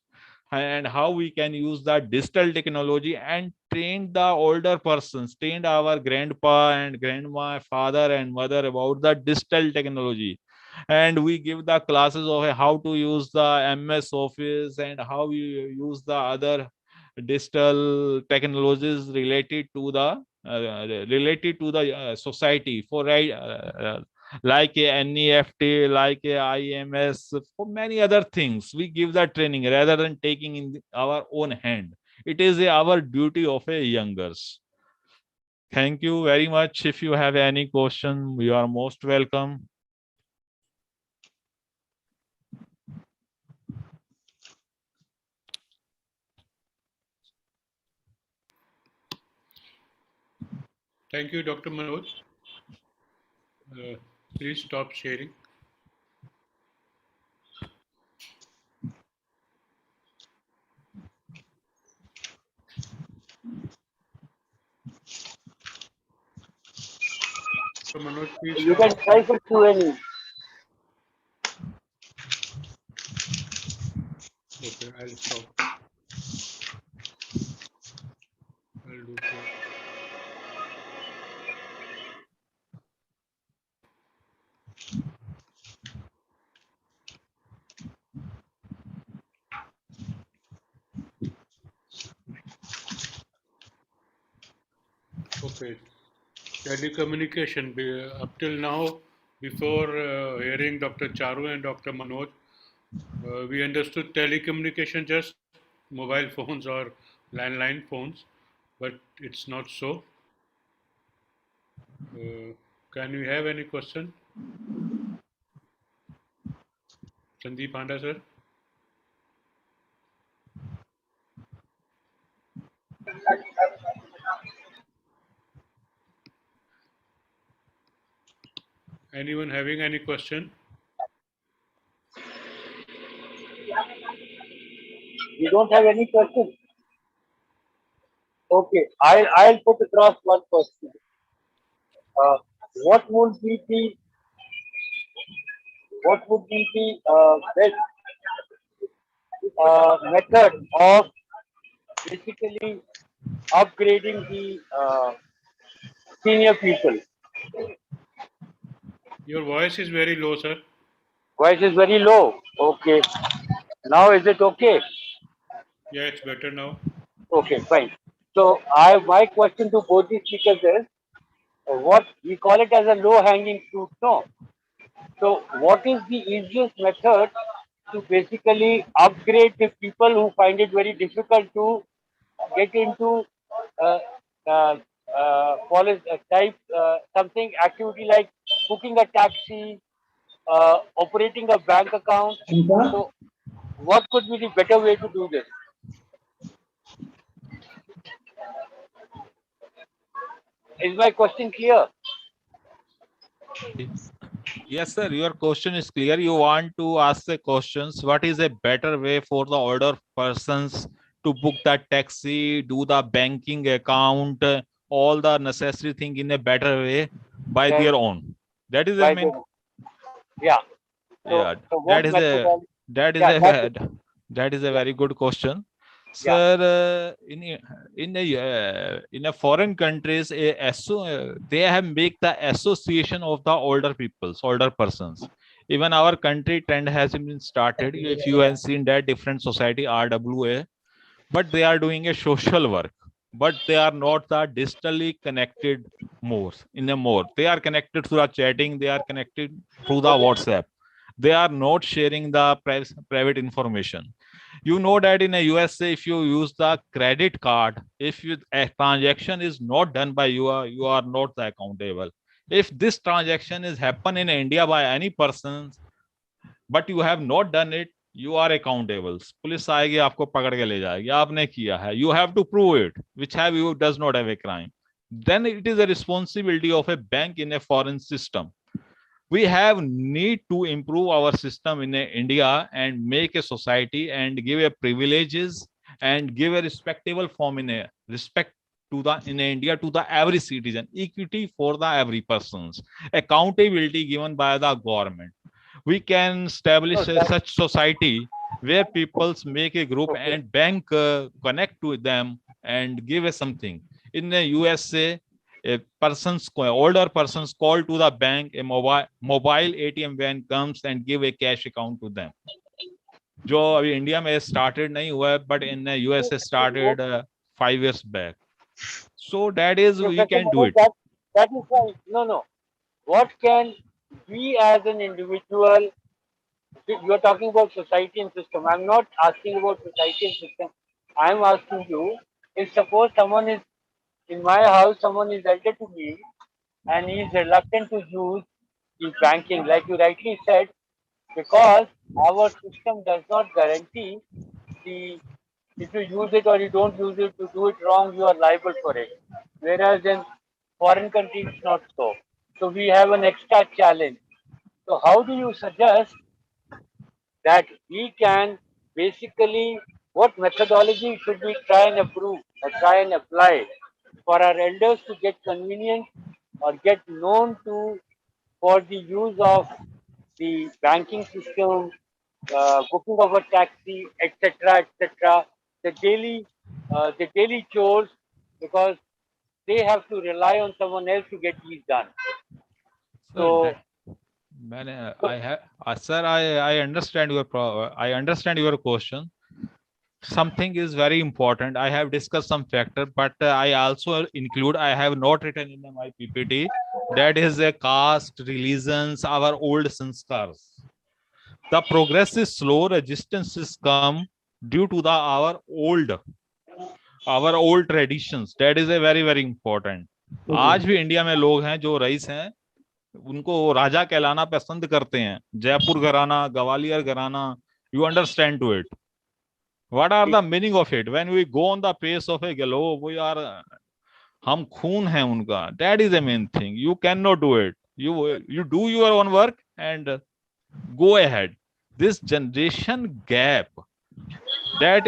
and how we can use the digital technology and train the older persons, train our grandpa and grandma, father and mother about the digital technology. And we give the classes of how to use the MS Office and how you use the other digital technologies related to the society for right, like a NEFT, like a IMS, for many other things. We give the training rather than taking in our own hand. It is our duty of a youngers. Thank you very much. If you have any question, you are most welcome. Thank you, Dr. Manoj. Please stop sharing. So Manoj, please You can stop. try for Q&A. Okay, I'll stop. I'll do so. Okay. Telecommunication. Up till now, before hearing Dr. Charu and Dr. Manoj, we understood telecommunication just mobile phones or landline phones, but it's not so. Can we have any question? Sandeep Handa, sir. Anyone having any question? You don't have any question? Okay, I'll put across one question. Uh, what would be the best method of basically upgrading the senior people? Your voice is very low, sir. Voice is very low. Okay. Now is it okay? Yeah, it's better now. Okay, fine. So I my question to both the speakers is what we call it as a low hanging fruit, no? So what is the easiest method to basically upgrade the people who find it very difficult to get into uh, uh, type something activity like booking a taxi, operating a bank account. So what could be the better way to do this? Is my question clear? Yes, sir. Your question is clear. You want to ask the questions. What is a better way for the older persons to book the taxi, do the banking account, all the necessary thing in a better way by Then their own? That is a by main. the yeah. Yeah, So that what is a methodology? that is Yeah, a that's that is a yeah, very good question, yeah. sir. In a foreign countries, they have make the association of the older peoples, older persons. Even our country trend has been started. If you have seen that different society RWA, but they are doing a social work, but they are not the digitally connected more in a more. They are connected through the chatting. They are connected through the Okay. WhatsApp. They are not sharing the private information. You know that in a USA, if you use the credit card, if a transaction is not done by you are not accountable. If this transaction is happen in India by any person, but you have not done it, you are accountable. Police आएगी आपको पकड़ के ले जाएगी, आपने किया है, you have to prove it, which have you does not have a crime. Then it is a responsibility of a bank in a foreign system. We have need to improve our system in India and make a society and give a privileges and give a respectable form in a respect to the in India to the every citizen, equity for the every persons, accountability given by the government. We can No, establish that such society where peoples make a group okay. and bank connect to them and give us something. In the USA, older persons call to the bank, a mobile ATM van comes and give a cash account to them. जो अभी India में started नहीं हुआ है, but in the USA What, started 5 years back. So that is we Professor can do Manoj, it. that is why no. What can we as an individual? You are talking about society and system. I'm not asking about society and system. I'm asking you if suppose someone is in my house, someone is elder to me, and he is reluctant to use the banking, like you rightly said, because our system does not guarantee the if you use it or you don't use it, to do it wrong, you are liable for it. Whereas in foreign countries, it's not so. So we have an extra challenge. So how do you suggest that we can basically, what methodology should we try and approve or try and apply for our elders to get convenient or get known to for the use of the banking system, booking of a taxi, etc., etc., the daily chores, because they have to rely on someone else to get these done. Sir, So, that I have, sir, I understand I understand your question. Something is very important. I have discussed some factor, but I also include, I have not written in my PPT, that is a caste, religions, our old sanskars. The progress is slow, resistance is come due to our old traditions. That is a very, very important. आज भी India में लोग हैं जो rice हैं, उनको राजा कहलाना पसंद करते हैं, जयपुर घराना, ग्वालियर घराना. You understand to it. What are the meaning of it? When we go on the pace of a gallow, we are, हम खून है उनका. That is the main thing. You cannot do it. You do your own work and go ahead. This generation gap, that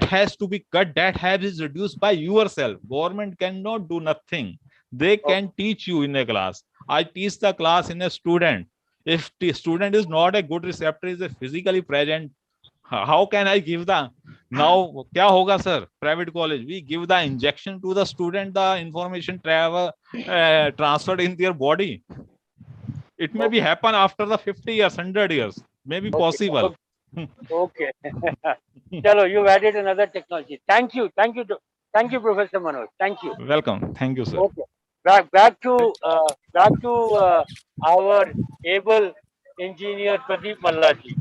has to be cut. That is reduced by yourself. Government cannot do nothing. They can teach you in a class. I teach the class in a student. If the student is not a good receptor, is a physically present, how can I give the, now क्या होगा sir? Private college, we give the injection to the student, the information transferred in their body. It may be happen after the 50 years, 100 years, maybe possible. Okay. Chalo, you've added another technology. Thank you, Professor Manoj. Thank you. Welcome. Thank you, sir. Okay. Back to our able engineer Pradeep Mallaji.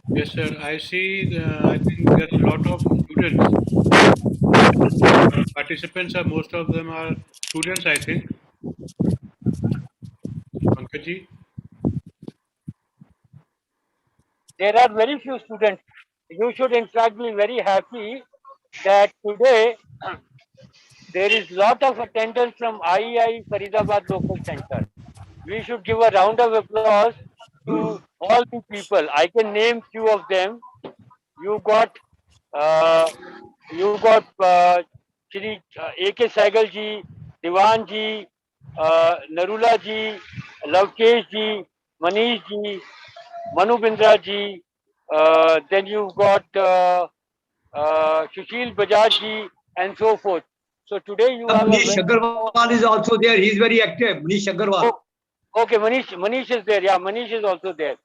Yes, sir. I see. I think there are a lot of students. Participants are, most of them are students, I think. Pankaj. There are very few students. You should in fact be very happy that today there is lot of attendance from IEI Faridabad local center. We should give a round of applause to all the people. I can name few of them. You got uh, Shri A.K. Saigal ji, Diwan ji, Narula ji, Lavkesh ji, Manish ji, Manu Bindra ji. Then you've got Sushil Bajaj ji, and so forth. So today you have Manish Agarwal is also there. He is very active. Manish Agarwal. Okay, Manish is there. Yeah, Manish is also there.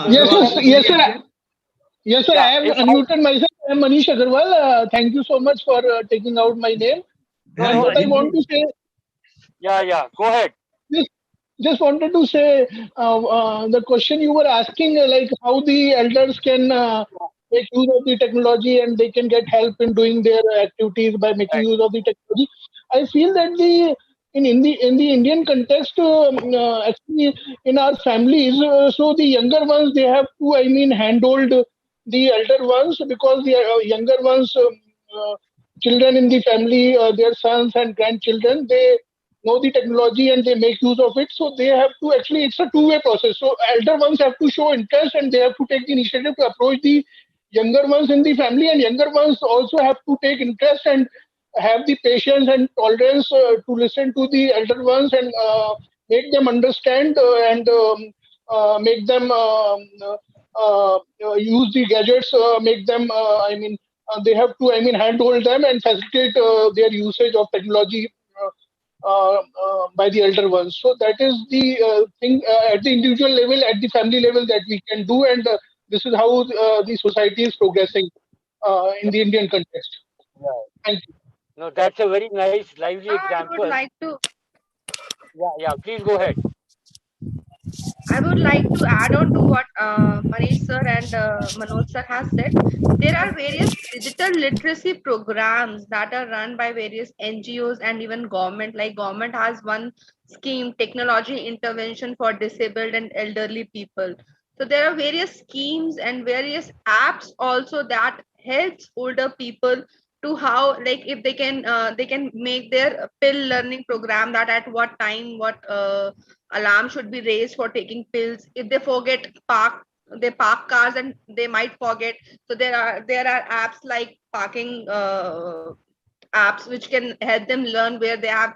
Yes, sir. Yes, sir. Yeah, I have unmuted myself. I am Manish Agarwal. Thank you so much for taking out my name. What I want to say, Yeah. Go ahead. just, just wanted to say, the question you were asking, like how the elders can make use of the technology and they can get help in doing their activities by making Right. use of the technology. I feel that in the Indian context, actually in our families, so the younger ones, they have to, handhold the elder ones, because the younger ones, children in the family, their sons and grandchildren, they know the technology and they make use of it. So they have to, actually, it's a two-way process. So elder ones have to show interest and they have to take the initiative to approach the younger ones in the family, and younger ones also have to take interest and have the patience and tolerance to listen to the elder ones and make them understand and make them use the gadgets, make them, they have to, handhold them and facilitate their usage of technology by the elder ones. So that is the thing at the individual level, at the family level, that we can do, and this is how the society is progressing in the Indian context. Yeah. Thank you. No, that's a very nice, lively I example. would like to Please go ahead. I would like to add on to what Manish sir and Manoj sir has said. There are various digital literacy programs that are run by various NGOs and even government. Like government has one scheme, technology intervention for disabled and elderly people. So there are various schemes and various apps also that helps older people to how, like, if they can make their pill learning program, that at what time what alarm should be raised for taking pills. If they forget they park cars and they might forget, so there are apps like parking apps which can help them learn where they have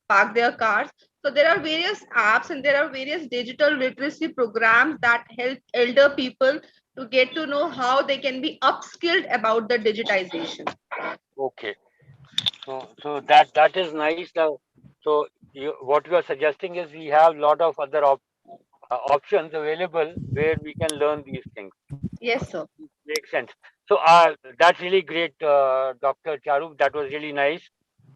parked their cars. So there are various apps and there are various digital literacy programs that help elder people to get to know how they can be upskilled about the digitization. Okay. So that is nice. So what you are suggesting is we have a lot of other options available where we can learn these things. Yes, sir. Makes sense. So that's really great, Dr. Charu. That was really nice.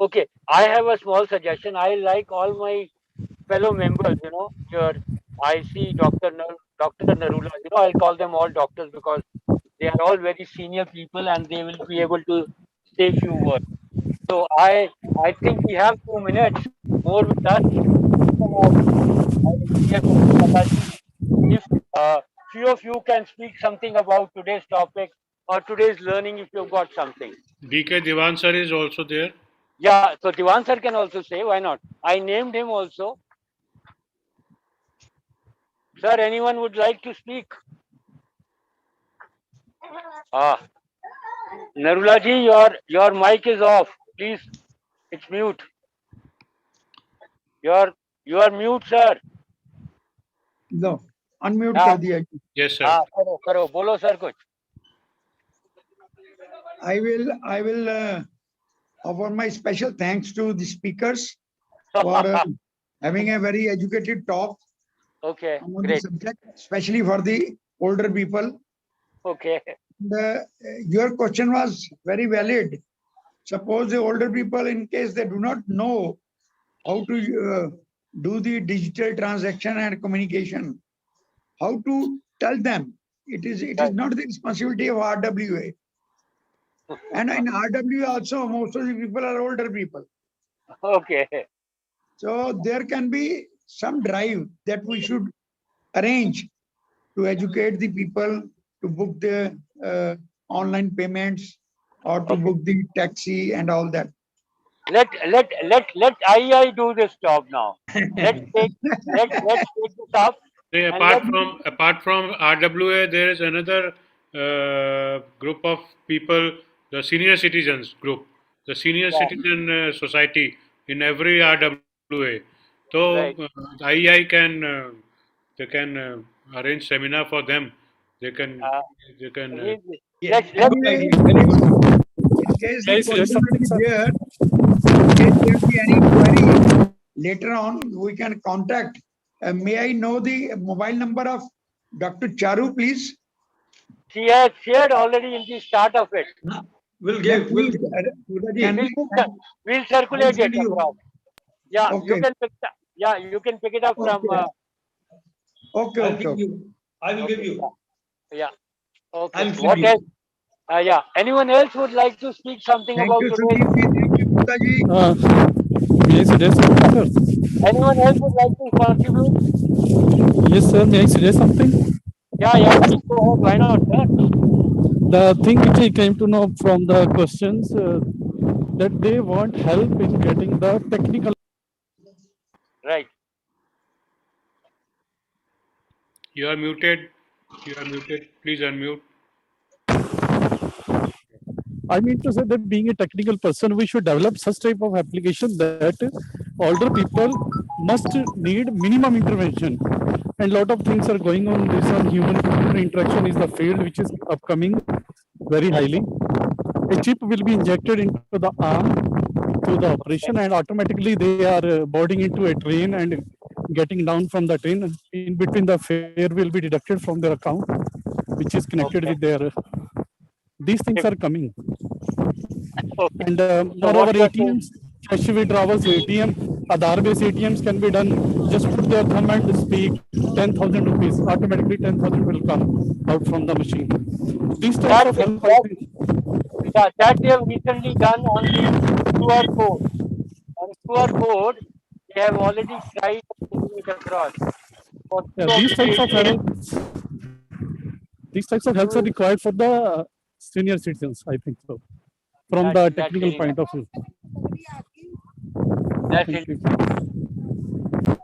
Okay, I have a small suggestion. I like all my fellow members. Here I see Dr. Narula. I'll call them all doctors because they are all very senior people and they will be able to say few words. So I think we have 2 minutes more with us. Engineer Mr. Mataji, if few of you can speak something about today's topic or today's learning, if you've got something. DK Diwan sir is also there. Yeah, so Diwan sir can also say, why not? I named him also. Sir, anyone would like to speak? Ah, Narula ji, your mic is off. Please, it's mute. You are mute, sir. Low unmute हाँ, कर दिया. Yes, sir. हाँ, करो, बोलो sir कुछ. I will offer my special thanks to the speakers for having a very educated talk Okay, on the great. subject, especially for the older people. Okay. And, your question was very valid. Suppose the older people, in case they do not know how to do the digital transaction and communication, how to tell them? It is not the responsibility of RWA. And in RWA also, most of the people are older people. Okay. So there can be some drive that we should arrange to educate the people to book the online payments or to book the taxi and all that. Let II do this job now. Let's take this up. Hey, apart from RWA, there is another group of people, the senior citizens group, the senior citizen society in every RWA. So Right. IEI they can arrange seminar for them. They can they can. Let's Good idea, very good. In case the possibility there, in case there be any query later on, we can contact. May I know the mobile number of Dr. Charu, please? She has shared already in the start of it. We'll give. We'll Circulate it across. Yeah, Okay. you can pick. You can pick it up from. Okay. I will give you. Yeah. Okay. I'll What give you. else? Yeah. Anyone else would like to speak something Thank about you, today? Sandeep ji. Thank you, Gupta ji. May I suggest something, sir? Anyone else would like to contribute? Yes, sir. May I suggest something? Yeah. Please go ahead. Why not, sir? The thing which I came to know from the questions that they want help in getting the technical. Right. You are muted. Please unmute. I mean to say that being a technical person, we should develop such type of application that older people must need minimum intervention. And lot of things are going on. This on human computer interaction is the field which is upcoming very highly. A chip will be injected into the arm through the operation, and automatically they are boarding into a train and getting down from the train. In between, the fare will be deducted from their account, which is connected with their. These things are coming. And moreover, ATMs, cash withdrawals, ATM, Aadhaar-based ATMs can be done. Just put their thumb and speak 10,000 rupees. Automatically 10,000 will come out from the machine. These types of help. That they have recently done on the QR code. On QR code, they have already tried putting it across. These types of helps are required for the senior citizens, I think so. from That's the technical really point of view. That's Thank you. good.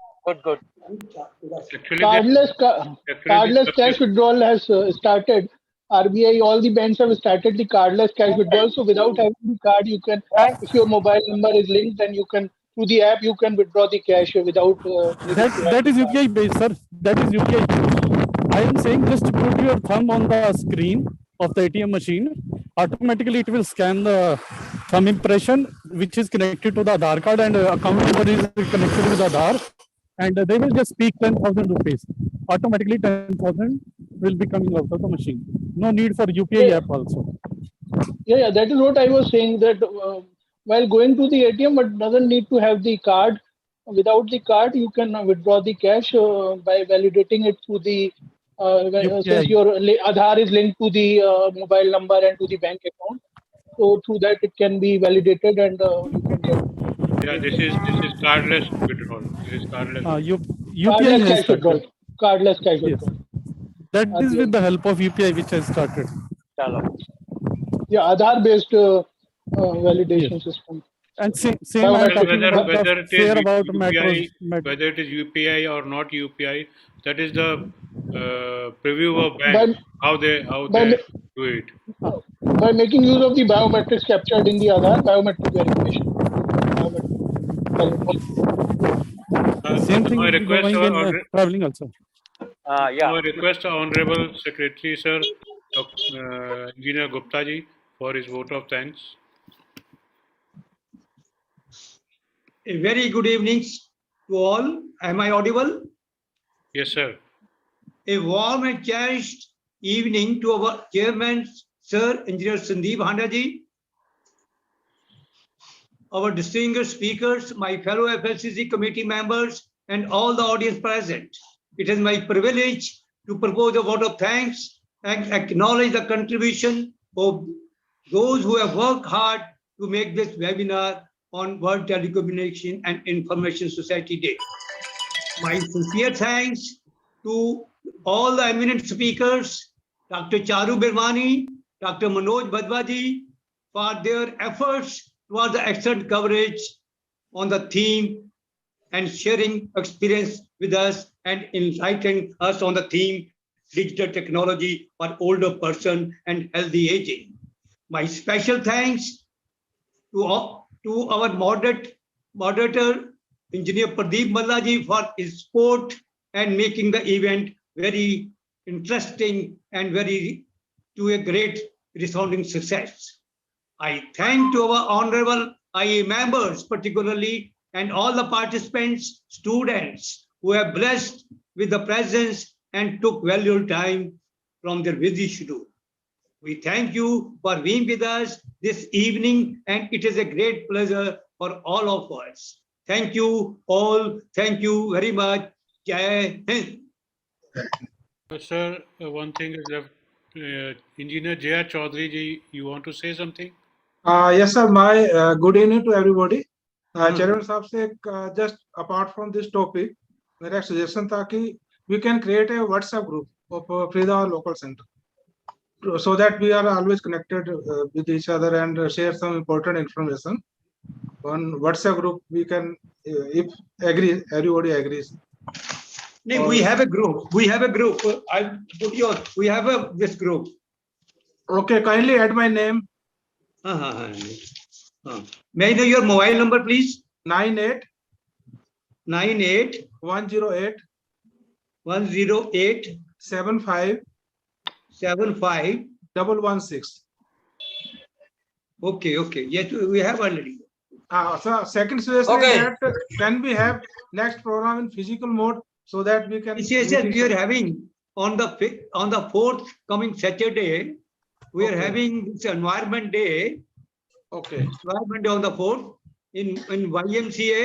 Actually, this, Cardless this cash withdrawal has started. RBI, all the banks have started the cardless cash withdrawal. So without having the card, you can, Right? if your mobile number is linked, then you can, through the app, you can withdraw the cash without needing to have That the is card. UPI based, sir. That is UPI based. I am saying just put your thumb on the screen of the ATM machine. Automatically, it will scan the thumb impression, which is connected to the Aadhaar card, and account number is connected with Aadhaar. And they will just speak 10,000 rupees. Automatically, 10,000 will be coming out of the machine. No need for UPI Yeah, app also. yeah, that is what I was saying, that while going to the ATM, but doesn't need to have the card. Without the card, you can withdraw the cash by validating it through the, since UPI. your Aadhaar is linked to the mobile number and to the bank account. So through that, it can be validated and you can get yeah, it. this is cardless withdrawal. This is cardless withdrawal. UPI Cardless has cash withdrawal. started. Cardless cash Yes. withdrawal. That is with RBI. the help of UPI which has started. Chalo. Yeah, Aadhaar based Yes. validation system. And same I am Well, talking whether about the whether it is fear about UPI, metros. whether it is UPI or not UPI, that is the preview of By banks how by they do it. by making use of the biometrics captured in the Aadhaar, biometric verification, biometric validation. Same Now thing I is request going in traveling also. Yeah. now I request our Honorable Secretary Sir, Engineer Gupta ji, for his vote of thanks. A very good evening to all. Am I audible? Yes, sir. A warm and cherished evening to our chairman, Sir Engineer Sandeep Handaji, our distinguished speakers, my fellow FLCC committee members, and all the audience present. It is my privilege to propose a vote of thanks and acknowledge the contribution of those who have worked hard to make this webinar on World Telecommunication and Information Society Day. My sincere thanks to all the eminent speakers, Dr. Charu Birmani, Dr. Manoj Badwaji, for their efforts towards the excellent coverage on the theme and sharing experience with us and enlightening us on the theme digital technology for older person and healthy aging. My special thanks to our moderator, Engineer Pradeep Mallaji, for his support and making the event very interesting and to a great resounding success. I thank to our honorable IA members particularly and all the participants, students who have blessed with the presence and took valuable time from their busy schedule. We thank you for being with us this evening, and it is a great pleasure for all of us. Thank you all. Thank you very much. Jai Hind. Sir, one thing is left. Engineer Jaya Chaudhary ji, you want to say something? Yes, sir. My good evening to everybody. Chairman साहब से just apart from this topic, मेरा एक suggestion था कि we can create a WhatsApp group of Faridabad local center, so that we are always connected with each other and share some important information. On WhatsApp group, we can, if everybody agrees. No, we have a group. We have a group. I put your. We have this group. Okay, kindly add my name. May I know your mobile number, please? 98 108 75 116. Okay. Yes, we have already. So second suggestion is that can we have next program in physical mode so that we can. Yes, we are having on the 4th coming Saturday. We are having this Environment Day. Okay. Environment Day on the 4th in YMCA.